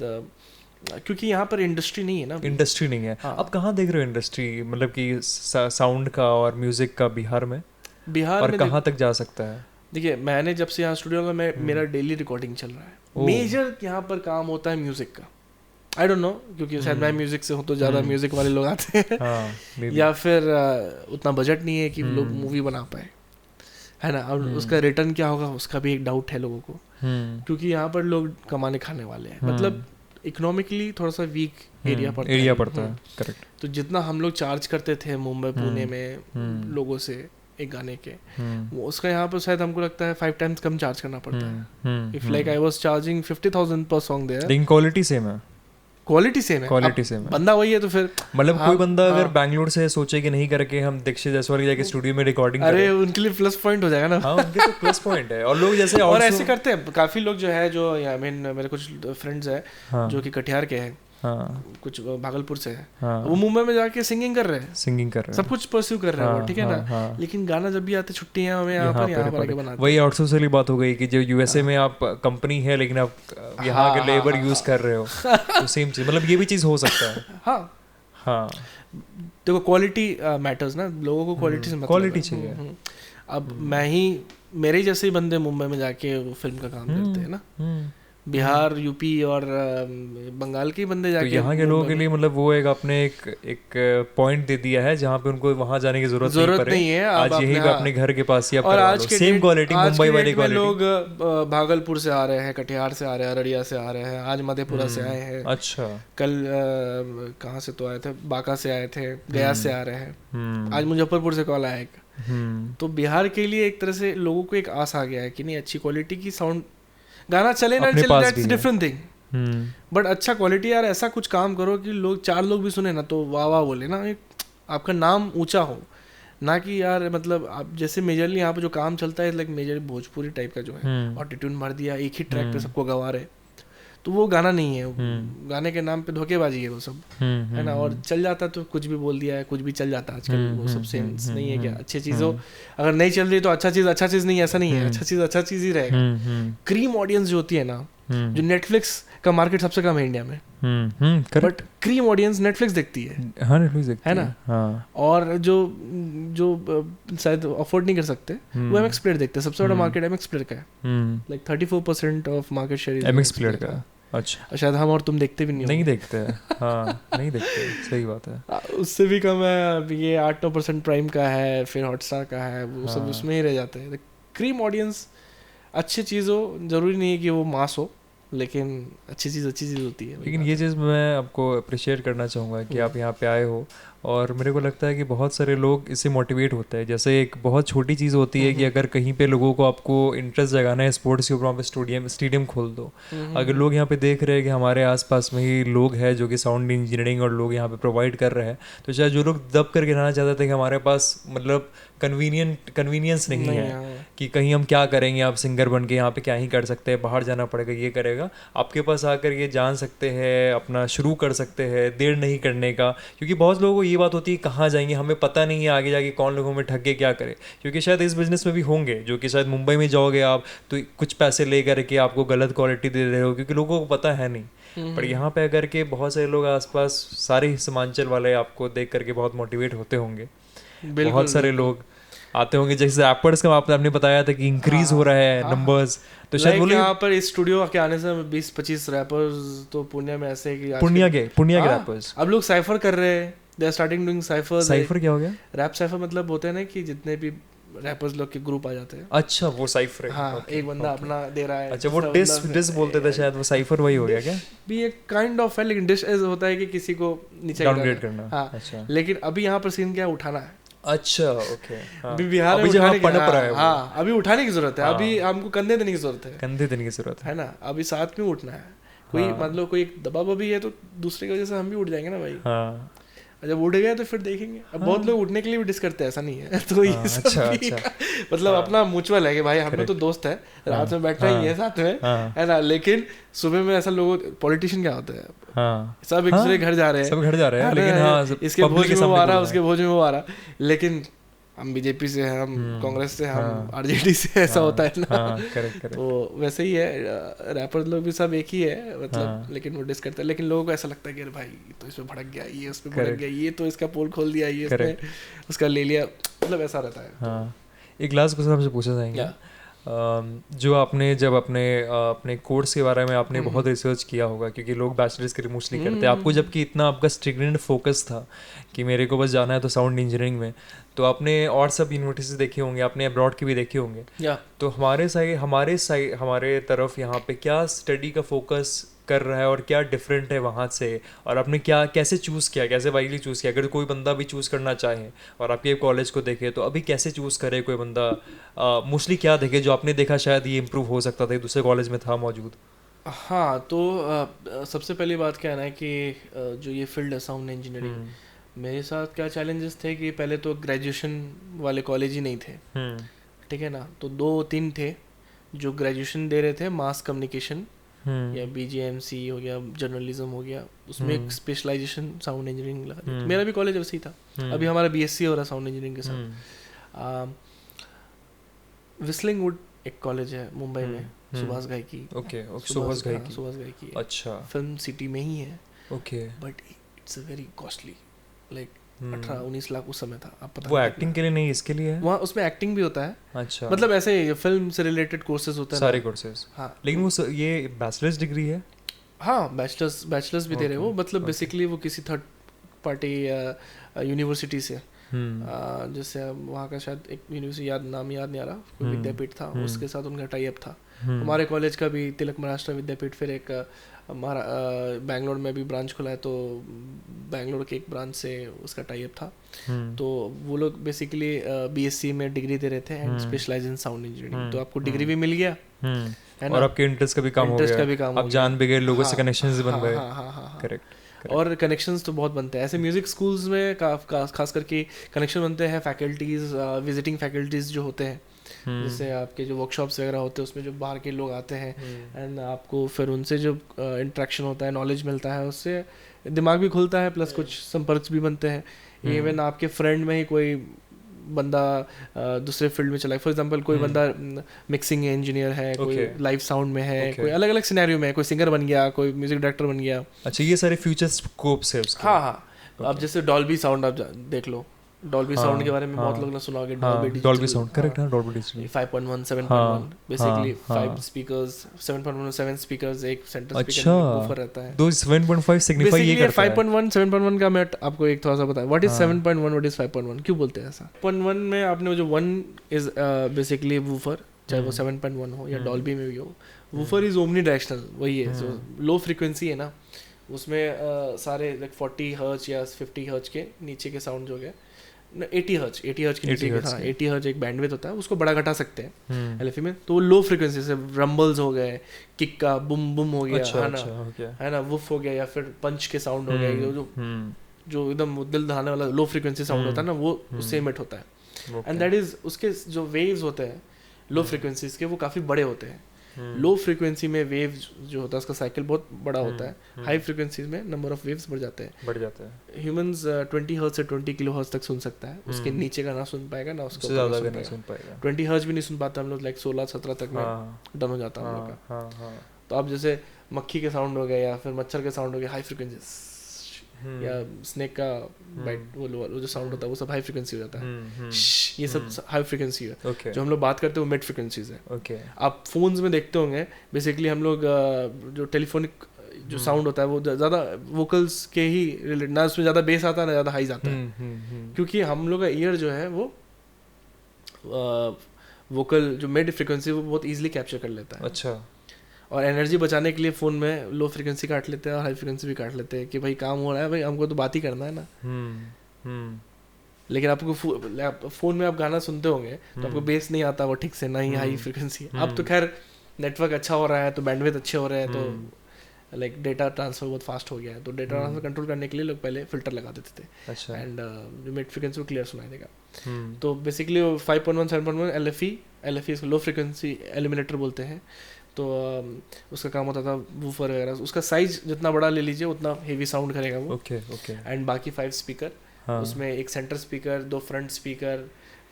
क्योंकि यहाँ पर इंडस्ट्री नहीं है ना। इंडस्ट्री नहीं है। आप कहाँ देख रहे हो इंडस्ट्री, मतलब कि साउंड का और म्यूजिक का बिहार में और कहाँ तक जा सकता है? देखिए मैंने जब से यहाँ स्टूडियो में मेरा डेली रिकॉर्डिंग चल रहा है। मेजर यहाँ पर काम होता है म्यूजिक का। आई डोंट नो, क्योंकि शायद मैं म्यूजिक से हूँ तो ज़्यादा म्यूजिक वाले लोग आते हैं या फिर उतना बजट नहीं है कि लोग मूवी बना पाए, है ना। और उसका रिटर्न क्या होगा उसका भी एक डाउट है लोगों को, क्योंकि यहाँ पर लोग कमाने खाने वाले हैं, मतलब इकोनॉमिकली थोड़ा सा वीक एरिया पड़ता है। करेक्ट। तो जितना हम लोग चार्ज करते थे मुंबई पुणे में लोगों से एक गाने के, वो उसका यहाँ पर शायद हमको लगता है 5 times कम चार्ज करना पड़ता है। If like I was charging 50,000 पर सॉन्ग देयर, लेकिन क्वालिटी सेम है। क्वालिटी सेम है, बंदा वही है तो फिर मतलब कोई बंदा अगर बैंगलोर से सोचे कि नहीं करके हम दीक्षित जायसवाल जाके स्टूडियो में रिकॉर्डिंग करें, अरे उनके लिए प्लस पॉइंट हो जाएगा ना। हाँ, उनके तो प्लस पॉइंट है। और लोग जैसे और ऐसे करते हैं काफी लोग जो है, जो आई मीन मेरे कुछ फ्रेंड्स हैं जो कि कटिहार के हैं, कुछ भागलपुर से है, वो मुंबई में जाके सिंगिंग कर रहे हैं, सब कुछ परस्यू कर रहे हैं, ठीक है ना। लेकिन गाना जब भी आते छुट्टियां हमें यहाँ पर आके बनाते। वही आउटसोर्स वाली बात हो गई कि जो यूएसए में आप कंपनी है लेकिन आप यहाँ के लेबर यूज कर रहे हो, तो सेम चीज, मतलब ये भी चीज हो सकता है। हाँ देखो क्वालिटी मैटर्स ना, लोगों को क्वालिटी से मतलब क्वालिटी चाहिए। अब मेरे जैसे ही बंदे मुंबई में जाके फिल्म का काम करते हैं ना, बिहार यूपी और बंगाल के बंदे जाके, तो यहाँ के लोगों के लिए मतलब वो आपने एक पॉइंट दे दिया है जहाँ पे उनको वहाँ जाने की जरूरत नहीं है। आज यही पे अपने घर के पास ही आप और आज के सेम क्वालिटी मुंबई वाली क्वालिटी। लोग भागलपुर से आ रहे हैं, कटिहार से आ रहे हैं, अररिया से आ रहे हैं, आज मधेपुरा से आए हैं, अच्छा कल कहाँ से तो आए थे, बांका से आए थे, गया से आ रहे हैं, आज मुजफ्फरपुर से कॉल आया एक। तो बिहार के लिए एक तरह से लोगों को एक आस आ गया है कि नहीं, अच्छी क्वालिटी की साउंड गाना चले ना चले, दैट्स डिफरेंट थिंग, बट अच्छा क्वालिटी यार, ऐसा कुछ काम करो कि लोग 4 लोग भी सुने ना तो वाह वाह बोले ना, आपका नाम ऊंचा हो ना। कि यार मतलब आप जैसे मेजरली यहाँ पे जो काम चलता है लाइक मेजर भोजपुरी टाइप का जो है, ऑटोट्यून भर दिया, एक ही ट्रैक पे सबको गवा रहे, तो वो गाना नहीं है। गाने के नाम पे धोखेबाजी है वो सब, है ना। और चल जाता तो कुछ भी बोल दिया है, कुछ भी चल जाता आजकल, वो सब सेंस नहीं है। क्या अच्छी चीज हो, अगर नहीं चल रही तो अच्छा चीज नहीं, ऐसा नहीं है, अच्छा चीज ही रहेगा। क्रीम ऑडियंस जो होती है ना, जो नेटफ्लिक्स का मार्केट सबसे कम है इंडिया में, बट क्रीम ऑडियंस नेटफ्लिक्स देखती है, है ना। और जो शायद अफोर्ड नहीं कर सकते वो एमएक्स प्लेयर देखते हैं। सबसे बड़ा मार्केट एमएक्स प्लेयर का है, like 34% of market share MX player का। अच्छा, शायद हम और तुम देखते भी नहीं देखते हैं। हाँ नहीं देखते, सही बात है। उससे भी कम है ये 8-9% प्राइम का है, फिर हॉटस्टार का है, वो सब उसमें ही रह जाते हैं। क्रीम ऑडियंस अच्छी चीज़ हो, जरूरी नहीं है कि वो मास हो, लेकिन अच्छी चीज़ होती है। लेकिन ये चीज़ मैं आपको अप्रिशिएट करना चाहूँगा कि आप यहाँ पे आए हो, और मेरे को लगता है कि बहुत सारे लोग इससे मोटिवेट होते हैं। जैसे एक बहुत छोटी चीज़ होती है कि अगर कहीं पे लोगों को आपको इंटरेस्ट जगाना है स्पोर्ट्स के ऊपर, वहाँ पे स्टेडियम खोल दो। अगर लोग यहाँ पे देख रहे हैं कि हमारे आसपास में ही लोग हैं जो कि साउंड इंजीनियरिंग और लोग यहाँ पे प्रोवाइड कर रहे हैं, तो शायद जो लोग दब करके रहना चाहते थे कि हमारे पास मतलब कन्वीनियंस नहीं है कि कहीं हम क्या करेंगे, आप सिंगर बन के यहाँ पे क्या ही कर सकते हैं, बाहर जाना पड़ेगा, ये करेगा, आपके पास आकर ये जान सकते हैं, अपना शुरू कर सकते हैं, देर नहीं करने का। क्योंकि बहुत लोगों को ये बात होती है कहाँ जाएंगे, हमें पता नहीं है आगे जाके कौन लोगों में ठग के क्या करे। क्योंकि शायद इस बिजनेस में भी होंगे जो कि शायद मुंबई में जाओगे आप तो कुछ पैसे ले करके आपको गलत क्वालिटी दे रहे हो, क्योंकि लोगों को पता है नहीं। पर यहाँ पे अगर के बहुत सारे लोग आसपास सारे सीमांचल वाले आपको देख करके बहुत मोटिवेट होते होंगे। बहुत सारे लोग आते होंगे, जैसे रैपर्स का आपने बताया था कि इंक्रीज हो रहा है नंबर्स, तो शायद बोले यहाँ पर इस स्टूडियो के आने से 20-25 रैपर्स तो पुणे में ऐसे कि पुण्या के रैपर्स अब लोग साइफर कर रहे हैं, they are starting doing cypher. Cypher क्या हो गया? रैप साइफर मतलब होते हैं ना कि जितने भी रैपर्स लोग के ग्रुप आ जाते हैं। अच्छा, वो साइफर है। हाँ, एक बंदा अपना दे रहा है। अच्छा, वो डिस बोलते थे शायद, वो साइफर वही हो गया क्या? भी एक काइंड ऑफ है, लेकिन डिस होता है कि किसी को नीचे डाउनग्रेड करना। हाँ, अच्छा। लेकिन अभी यहाँ पर सीन क्या है, उठाना है। अच्छा, ओके। अभी बिहार में उठाने की, हाँ, अभी उठाने की जरूरत है। अभी हमको कंधे देने की जरूरत है, कंधे देने की जरूरत है ना। अभी साथ में उठना है। कोई मतलब कोई दबाव भी है तो दूसरे की वजह से हम भी उठ जाएंगे ना भाई। हाँ, जब उठ गए तो फिर देखेंगे। अब बहुत लोग उठने के लिए भी डिस करते हैं, ऐसा नहीं है। तो ये सब अच्छा। मतलब अपना म्यूचुअल है कि भाई हम लोग तो दोस्त है, रात में बैठना ही है साथ में, है ना। लेकिन सुबह में ऐसा लोग, पॉलिटिशियन क्या होता है, सब एक दूसरे घर जा रहे हैं, सब घर जा रहे हैं, लेकिन हाँ, इसके भोज में वो आ रहा, उसके भोज में वो आ रहा। लेकिन हम बीजेपी से हैं, हम कांग्रेस से, हम आरजेडी से, ऐसा होता है ना। करेक्ट। तो वैसे ही है, रैपर लोग भी सब एक ही है मतलब, लेकिन वो डिस करते हैं। लेकिन लोगों को ऐसा लगता है कि अरे भाई तो इसमें भड़क गया, ये उसमें भड़क गया, ये तो इसका पोल खोल दिया, ये इसने उसका ले लिया, मतलब ऐसा रहता है। हाँ, एक लास्ट क्वेश्चन आपसे पूछना चाहेंगे, जो आपने जब अपने कोर्स के बारे में आपने बहुत रिसर्च किया होगा, क्योंकि लोग बैचलर्स के लिए मोस्टली करते हैं, आपको जबकि इतना आपका स्ट्रिक्ट फोकस था कि मेरे को बस जाना है तो साउंड इंजीनियरिंग में, तो आपने और सब यूनिवर्सिटीज़ देखी होंगे, आपने अब्रॉड की भी देखी होंगे, तो हमारे तरफ यहाँ पे क्या स्टडी का फोकस कर रहा है और क्या डिफरेंट है वहाँ से, और आपने कैसे चूज़ किया, कैसे वाइजली चूज़ किया? अगर कोई बंदा भी चूज़ करना चाहे और आपके कॉलेज को देखे, तो अभी कैसे चूज़ करे कोई बंदा? मोस्टली क्या देखे जो आपने देखा शायद ये इम्प्रूव हो सकता था, दूसरे कॉलेज में था मौजूद? हाँ, तो सबसे पहली बात क्या है ना कि जो ये फील्ड है साउंड इंजीनियरिंग, मेरे साथ क्या चैलेंजेस थे कि पहले तो ग्रेजुएशन वाले कॉलेज ही नहीं थे, ठीक है ना। तो 2-3 थे जो ग्रेजुएशन दे रहे थे, मास कम्युनिकेशन या BGMC हो गया, जर्नलिज्म हो गया, उसमें एक स्पेशलाइजेशन साउंड इंजीनियरिंग लगा। मेरा भी कॉलेज वैसे ही था। अभी हमारा BSc हो रहा है साउंड इंजीनियरिंग के साथ। विस्लिंग वुड एक कॉलेज है मुंबई में, सुभाष घाईकी। सुभाष घाईकी। अच्छा, फिल्म सिटी में ही है। Okay, but it's very costly, like 18-19 lakh उस समय था। आप पता वो एक्टिंग के लिए नहीं, इसके लिए है वहाँ, उसमें एक्टिंग भी होता है। अच्छा, मतलब ऐसे फिल्म से रिलेटेड कोर्सेज होते हैं सारे कोर्सेज। हाँ, लेकिन वो ये बैचलर्स डिग्री है। हाँ, बैचलर्स भी दे रहे हैं वो, मतलब बेसिकली वो किसी थर्ड पार्टी यूनिवर्सिटी से, जैसे वहाँ का शायद एक यूनिवर्सिटी नाम याद नहीं आ रहा, विद्यापीठ था, उसके साथ उनका टाई अप था। हमारे कॉलेज का भी तिलक महाराष्ट्र विद्यापीठ, फिर एक हमारा बैंगलोर में भी ब्रांच खुला है, तो बैंगलोर के एक ब्रांच से उसका टाई अप था। तो वो लोग बेसिकली BSc में डिग्री दे रहे थे and specialise in sound engineering. तो आपको डिग्री भी मिल गया और आपके इंटरेस्ट का भी काम हो गया, आप जान भी गए, लोगों से कनेक्शंस भी बन गए। करेक्ट। और कनेक्शंस तो बहुत बनते हैं ऐसे म्यूजिक स्कूल्स में, खास करके कनेक्शन बनते हैं फैकल्टीज, विजिटिंग फैकल्टीज जो होते हैं, जैसे आपके जो वर्कशॉप्स वगैरह होते हैं उसमें जो बाहर के लोग आते हैं, एंड आपको फिर उनसे जो इंटरेक्शन होता है, नॉलेज मिलता है, उससे दिमाग भी खुलता है, प्लस कुछ संपर्क भी बनते हैं। इवन आपके फ्रेंड में ही कोई बंदा दूसरे फील्ड में चला है, फॉर एग्जांपल कोई बंदा मिक्सिंग इंजीनियर है, कोई लाइव साउंड में है, कोई अलग अलग सिनेरियो में है, कोई सिंगर बन गया, कोई म्यूजिक डायरेक्टर बन गया। अच्छा, ये सारे फ्यूचर स्कोप्स है उसके। हाँ, अब जैसे डॉल्बी साउंड आप देख लो, डॉल्बी साउंड के बारे में बहुत लोग ने सुना होगा। डॉल्बी साउंड, करेक्ट है, Dolby digital 5.1 7.1 basically 5 speakers, 7.1 7 speakers, एक सेंटर स्पीकर वूफर रहता है। दो 7.5 सिग्निफाई ये करता है। 5.1 7.1 का मैं आपको एक थोड़ा सा बताऊं, व्हाट इज 7.1, व्हाट इज 5.1, क्यों बोलते हैं ऐसा। 1 में आपने जो 1 इज बेसिकली वूफर, चाहे वो 7.1 हो या डॉल्बी में भी हो, वूफर इज ओमनी डायरेक्शनल, वही है जो लो फ्रीक्वेंसी है ना, उसमें सारे लाइक 40 हर्ट्ज या 50 हर्ट्ज के नीचे के साउंड जो है 80 हर्ट्ज के नीचे के, हाँ 80 हर्ट्ज एक बैंडविड्थ होता है, उसको बड़ा घटा सकते हैं LFE में। तो वो लो फ्रीक्वेंसी से रंबल्स हो गए, किक का बुम बुम हो गया, है ना, वुफ हो गया, या फिर पंच के साउंड हो गया, जो एकदम दिल दहाने वाला लो फ्रीक्वेंसी साउंड होता है ना, वो उससे इमिट होता है। एंड दैट इज, उसके जो वेव्स होते हैं लो फ्रीक्वेंसीज के, वो काफ़ी बड़े होते हैं। लो फ्रीक्वेंसी में वेव जो होता है उसका साइकिल बहुत बड़ा होता है, हाई फ्रीक्वेंसीज में नंबर ऑफ वेव्स बढ़ जाते हैं। ह्यूमंस 20 हर्ट्ज से 20 किलो हर्ट्ज तक सुन सकता है, उसके नीचे का ना सुन पाएगा, ना उसको ज़्यादा नहीं सुन पाएगा। 20 हर्ट्ज भी नहीं सुन पाते हम लोग, लाइक 16-17 तक में डन हो जाता है हम लोग का। तो अब जैसे मक्खी के साउंड हो गए या फिर मच्छर के साउंड हो गए, हाई फ्रीक्वेंसी या स्नेक का बाइट, वो जो साउंड होता है वो सब हाई फ्रिक्वेंसी हो जाता है। ये सब हाई फ्रिक्वेंसी है। जो हम लोग बात करते हैं वो मिड फ्रिक्वेंसीज है। आप फोन्स में देखते होंगे बेसिकली हम लोग जो टेलीफोनिक जो साउंड होता है वो ज़्यादा वोकल्स के ही रिलेटेड, ना उसमें ज़्यादा बेस आता है ना ज़्यादा हाइज आता है, क्योंकि हम लोग का ईयर जो है वो वोकल जो मिड फ्रिक्वेंसी वो बहुत इजीली कैप्चर कर लेता है। अच्छा। और एनर्जी बचाने के लिए फ़ोन में लो फ्रिक्वेंसी काट लेते हैं और हाई फ्रिक्वेंसी भी काट लेते हैं कि भाई काम हो रहा है, भाई हमको तो बात ही करना है ना। लेकिन आपको फ़ोन में आप गाना सुनते होंगे तो आपको बेस नहीं आता वो ठीक से, ना ही हाई फ्रिक्वेंसी। अब तो खैर नेटवर्क अच्छा हो रहा है तो बैंडविड्थ अच्छे हो रहे हैं, तो लाइक डेटा ट्रांसफर बहुत फास्ट हो गया है, तो डेटा ट्रांसफर कंट्रोल करने के लिए लोग पहले फिल्टर लगा देते थे। अच्छा। एंड जो मिड फ्रिक्वेंसी वो क्लियर सुनाई देगा। तो बेसिकली 5.1 7.1 LFE इसको लो फ्रिक्वेंसी एलिमिनेटर बोलते हैं। तो उसका काम होता था वूफर वगैरह, उसका साइज जितना बड़ा ले लीजिए उतना हेवी साउंड करेगा वो। ओके। एंड बाकी 5 स्पीकर, उसमें एक सेंटर स्पीकर, 2 फ्रंट स्पीकर,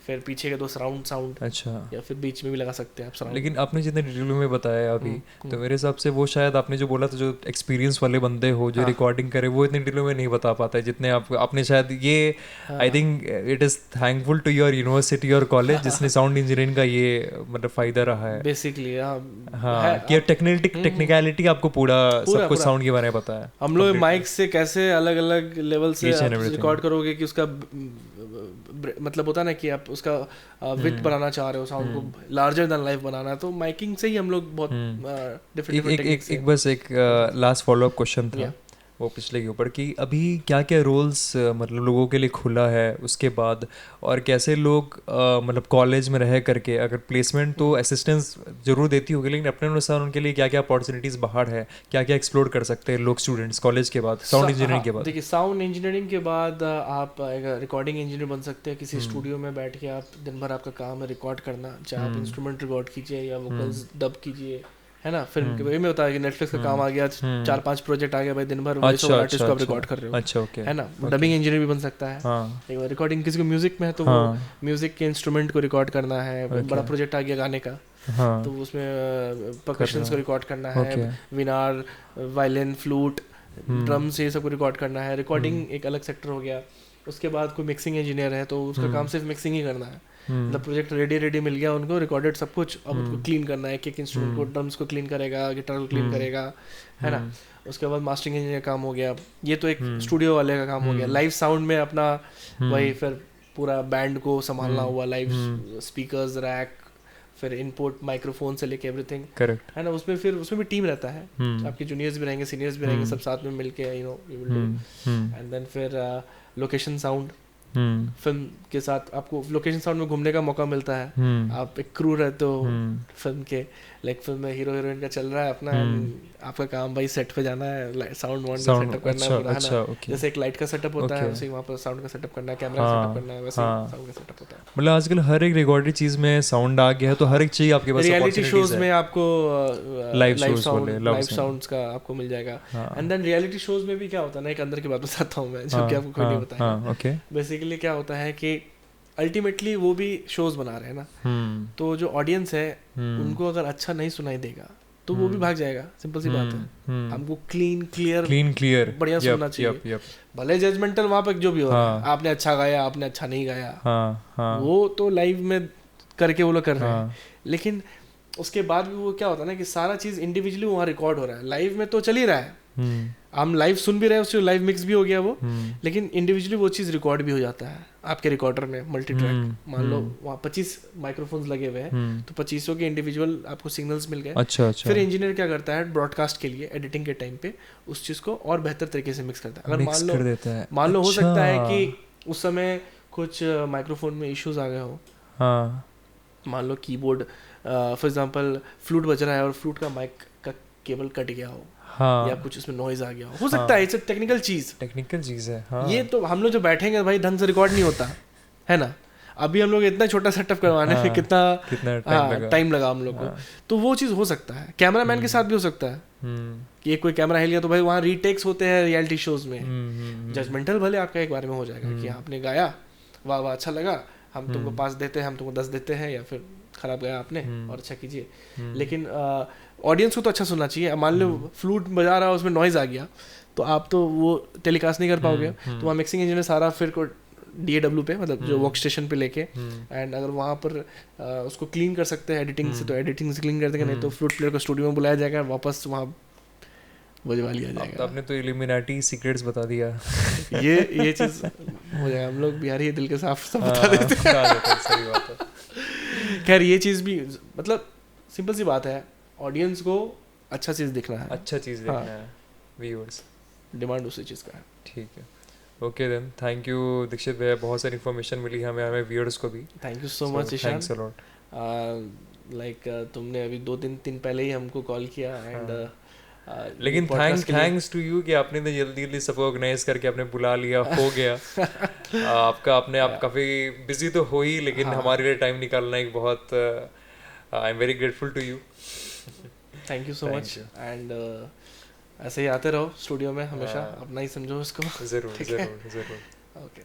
फिर पीछे के 2 सराउंड साउंड। अच्छा। या फिर बीच में भी लगा सकते हैं आप सराउंड। लेकिन आपने जितने डिटेल में बताया अभी तो मेरे हिसाब से वो शायद आपने जो बोला था जो एक्सपीरियंस वाले बंदे हो जो रिकॉर्डिंग करे वो इतने डिटेल में नहीं बता पाता है जितने आपने शायद ये I think it is thankful to your university और कॉलेज जिसने साउंड इंजीनियरिंग का ये मतलब फायदा रहा है बेसिकली। हाँ कि टेक्निकलिटी आपको पूरा सब कुछ साउंड के बारे में पता है। हम लोग माइक से कैसे अलग अलग लेवल से रिकॉर्ड करोगे कि उसका मतलब होता है ना कि आप उसका विड्थ बनाना चाह रहे हो, साउंड को लार्जर देन लाइफ बनाना है, तो माइकिंग से ही हम लोग बहुत डिफरेंट एक बस एक लास्ट फॉलो अप क्वेश्चन था वो पिछले के ऊपर कि अभी क्या क्या रोल्स मतलब लोगों के लिए खुला है उसके बाद, और कैसे लोग मतलब कॉलेज में रह करके अगर प्लेसमेंट तो असिस्टेंस जरूर देती होगी लेकिन अपने अनुसार उनके लिए क्या क्या अपॉर्चुनिटीज़ बाहर है, क्या क्या एक्सप्लोर कर सकते हैं लोग स्टूडेंट्स कॉलेज के बाद साउंड इंजीनियरिंग के बाद। देखिए साउंड इंजीनियरिंग के बाद आप रिकॉर्डिंग इंजीनियर बन सकते हैं। किसी स्टूडियो में बैठ के आप दिन भर आपका काम है रिकॉर्ड करना, चाहे आप इंस्ट्रूमेंट रिकॉर्ड कीजिए या वोकल्स डब कीजिए, है ना। फिल्म के वही में होता है कि नेटफ्लिक्स का काम आ गया, 4-5 प्रोजेक्ट आ गया भाई, दिन भर वॉइस ओवर आर्टिस्ट को आप रिकॉर्ड कर रहे हो। अच्छा ओके। है ना। डबिंग इंजीनियर भी बन सकता है। रिकॉर्डिंग किसी को म्यूजिक में है तो वो म्यूजिक के इंस्ट्रूमेंट को रिकॉर्ड करना है। बड़ा प्रोजेक्ट आ गया गाने का तो उसमें परकशंस को रिकॉर्ड करना है, विनार, वायलिन, फ्लूट, ड्रम्स, ये सब को रिकॉर्ड करना है। रिकॉर्डिंग एक अलग सेक्टर हो गया। उसके बाद कोई मिक्सिंग इंजीनियर है तो उसका काम सिर्फ मिक्सिंग ही करना है। मतलब प्रोजेक्ट रेडी मिल गया उनको, रिकॉर्डेड सब कुछ, अब उनको क्लीन करना है, एक इंस्ट्रूमेंट को, ड्रम्स को क्लीन करेगा, गिटार को क्लीन करेगा, है ना। उसके बाद मास्टरिंग इंजीनियर काम हो गया, ये तो एक स्टूडियो वाले का काम हो गया। लाइव साउंड में अपना वही फिर पूरा बैंड को संभालना हुआ, लाइव स्पीकर्स, रैक, फिर इनपुट, माइक्रोफोन से लेके एवरीथिंग, करेक्ट, है ना। उसमें भी टीम रहता है, आपके जूनियर्स भी रहेंगे, सीनियर्स भी रहेंगे, सब साथ में मिलके you know you will do. And then फिर लोकेशन साउंड, फिल्म के साथ आपको लोकेशन साउंड में घूमने का मौका मिलता है। आप एक क्रू रहते हो फिल्म के, लाइक फिल्म में हीरो हीरोइन का चल रहा है अपना, आपका काम भाई सेट पे जाना है, साउंड वाउंड सेटअप करना है पूरा, है ना। जैसे एक लाइट का सेटअप होता है वैसे वहाँ पर साउंड का सेटअप करना है, कैमरा सेटअप करना है, वैसे साउंड का सेटअप होता है। मतलब आजकल हर एक रिकॉर्डेड चीज में साउंड आ गया है तो हर एक चीज आपके पास रियलिटी शोज में आपको लाइव साउंड्स का आपको मिल जाएगा। एंड देन रियलिटी शोज में भी क्या होता है ना, एक अंदर की बात बताता हूँ मैं जो कि आपको कोई नहीं बताया। बेसिकली क्या होता है कि अल्टीमेटली वो भी शोज बना रहे हैं ना, तो जो ऑडियंस है उनको अगर अच्छा नहीं सुनाई देगा तो वो भी भाग जाएगा, सिंपल सी बात है। हमको क्लीन क्लियर बढ़िया सुनना चाहिए, भले जजमेंटल वहाँ पे जो भी हो रहा है, आपने अच्छा गाया, आपने अच्छा नहीं गाया, वो तो लाइव में करके वो लोग कर रहे हैं। लेकिन उसके बाद भी वो क्या होता है ना कि सारा चीज इंडिविजुअली वहाँ रिकॉर्ड हो रहा है, लाइव में तो चल ही रहा है, हम लाइव सुन भी रहे हैं, उससे लाइव मिक्स भी हो गया वो, लेकिन इंडिविजुअली वो चीज़ रिकॉर्ड भी हो जाता है आपके रिकॉर्डर में, मल्टी ट्रैक। मान लो वहाँ 25 माइक्रोफोन्स लगे हुए हैं तो 25 के इंडिविजुअल आपको सिग्नल्स मिल गए। अच्छा। फिर इंजीनियर क्या करता है, ब्रॉडकास्ट के लिए एडिटिंग के टाइम पे उस चीज़ को और बेहतर तरीके से मिक्स करता है। अगर मान लो हो सकता है कि उस समय कुछ माइक्रोफोन में इश्यूज आ गए हो, मान लो कीबोर्ड फॉर एग्जांपल फ्लूट बज रहा है और फ्लूट का माइक का केबल कट गया हो, या कुछ उसमें नॉइज आ गया हो सकता है, इट्स टेक्निकल चीज है। ये तो हम लोग जो बैठेंगे भाई ढंग से रिकॉर्ड नहीं होता है ना। अभी हम लोग इतना छोटा सेटअप करवाने में कितना टाइम लगा हम लोग को, तो वो चीज़ हो सकता है। कैमरामैन के साथ भी हो सकता है कि कोई कैमरा हिल गया तो भाई वहाँ रीटेक्स होते हैं रियलिटी शोज में। जजमेंटल भले आपका एक बार में हो जाएगा कि आपने गाया, वाह अच्छा लगा, हम तुमको 5 देते हैं, हम तुमको 10 देते हैं, या फिर खराब गाया आपने और अच्छा कीजिए। लेकिन ऑडियंस को तो अच्छा सुनना चाहिए। मान लो फ्लूट बजा रहा है उसमें नॉइज आ गया तो आप तो वो टेलीकास्ट नहीं कर पाओगे, तो वहाँ मिक्सिंग इंजीनियर सारा फिर को DAW पे मतलब जो वर्क स्टेशन पे लेके एंड अगर वहाँ पर उसको क्लीन कर सकते हैं एडिटिंग से, तो एडिटिंग से क्लीन कर देंगे, नहीं तो फ्लूट प्लेयर को स्टूडियो में बुलाया जाएगा, वापस वहाँ बजवा लिया जाएगा। आपने तो इल्यूमिनाटी सीक्रेट्स बता दिया। ये चीज़ हो जाएगा, हम लोग बिहारी दिल के साफ सब बता देते हैं। सही बात है। खैर ये चीज़ भी मतलब सिंपल सी बात है, ऑडियंस को अच्छा चीज़ दिखना है, अच्छा चीज़ देखना है, व्यूअर्स डिमांड उसी चीज़ का है। ठीक है, okay then, thank you Dixit भैया, बहुत सारी इन्फॉर्मेशन मिली हमें, हमें व्यूअर्स को भी। Thank you so much Ishaan, thanks a lot. Like तुमने अभी 2-3 दिन पहले ही हमको कॉल किया एंड लेकिन थैंक्स टू यू कि आपने तो जल्दी सबको ऑर्गेनाइज करके आपने बुला लिया, हो गया। आपका अपने आप काफ़ी बिजी तो हो ही, लेकिन हमारे लिए टाइम निकालना एक बहुत, I am very grateful to you. Thank you so much and ऐसे ही आते रहो स्टूडियो में हमेशा, अपना ही समझो इसको। ज़रूर ज़रूर ज़रूर। ओके।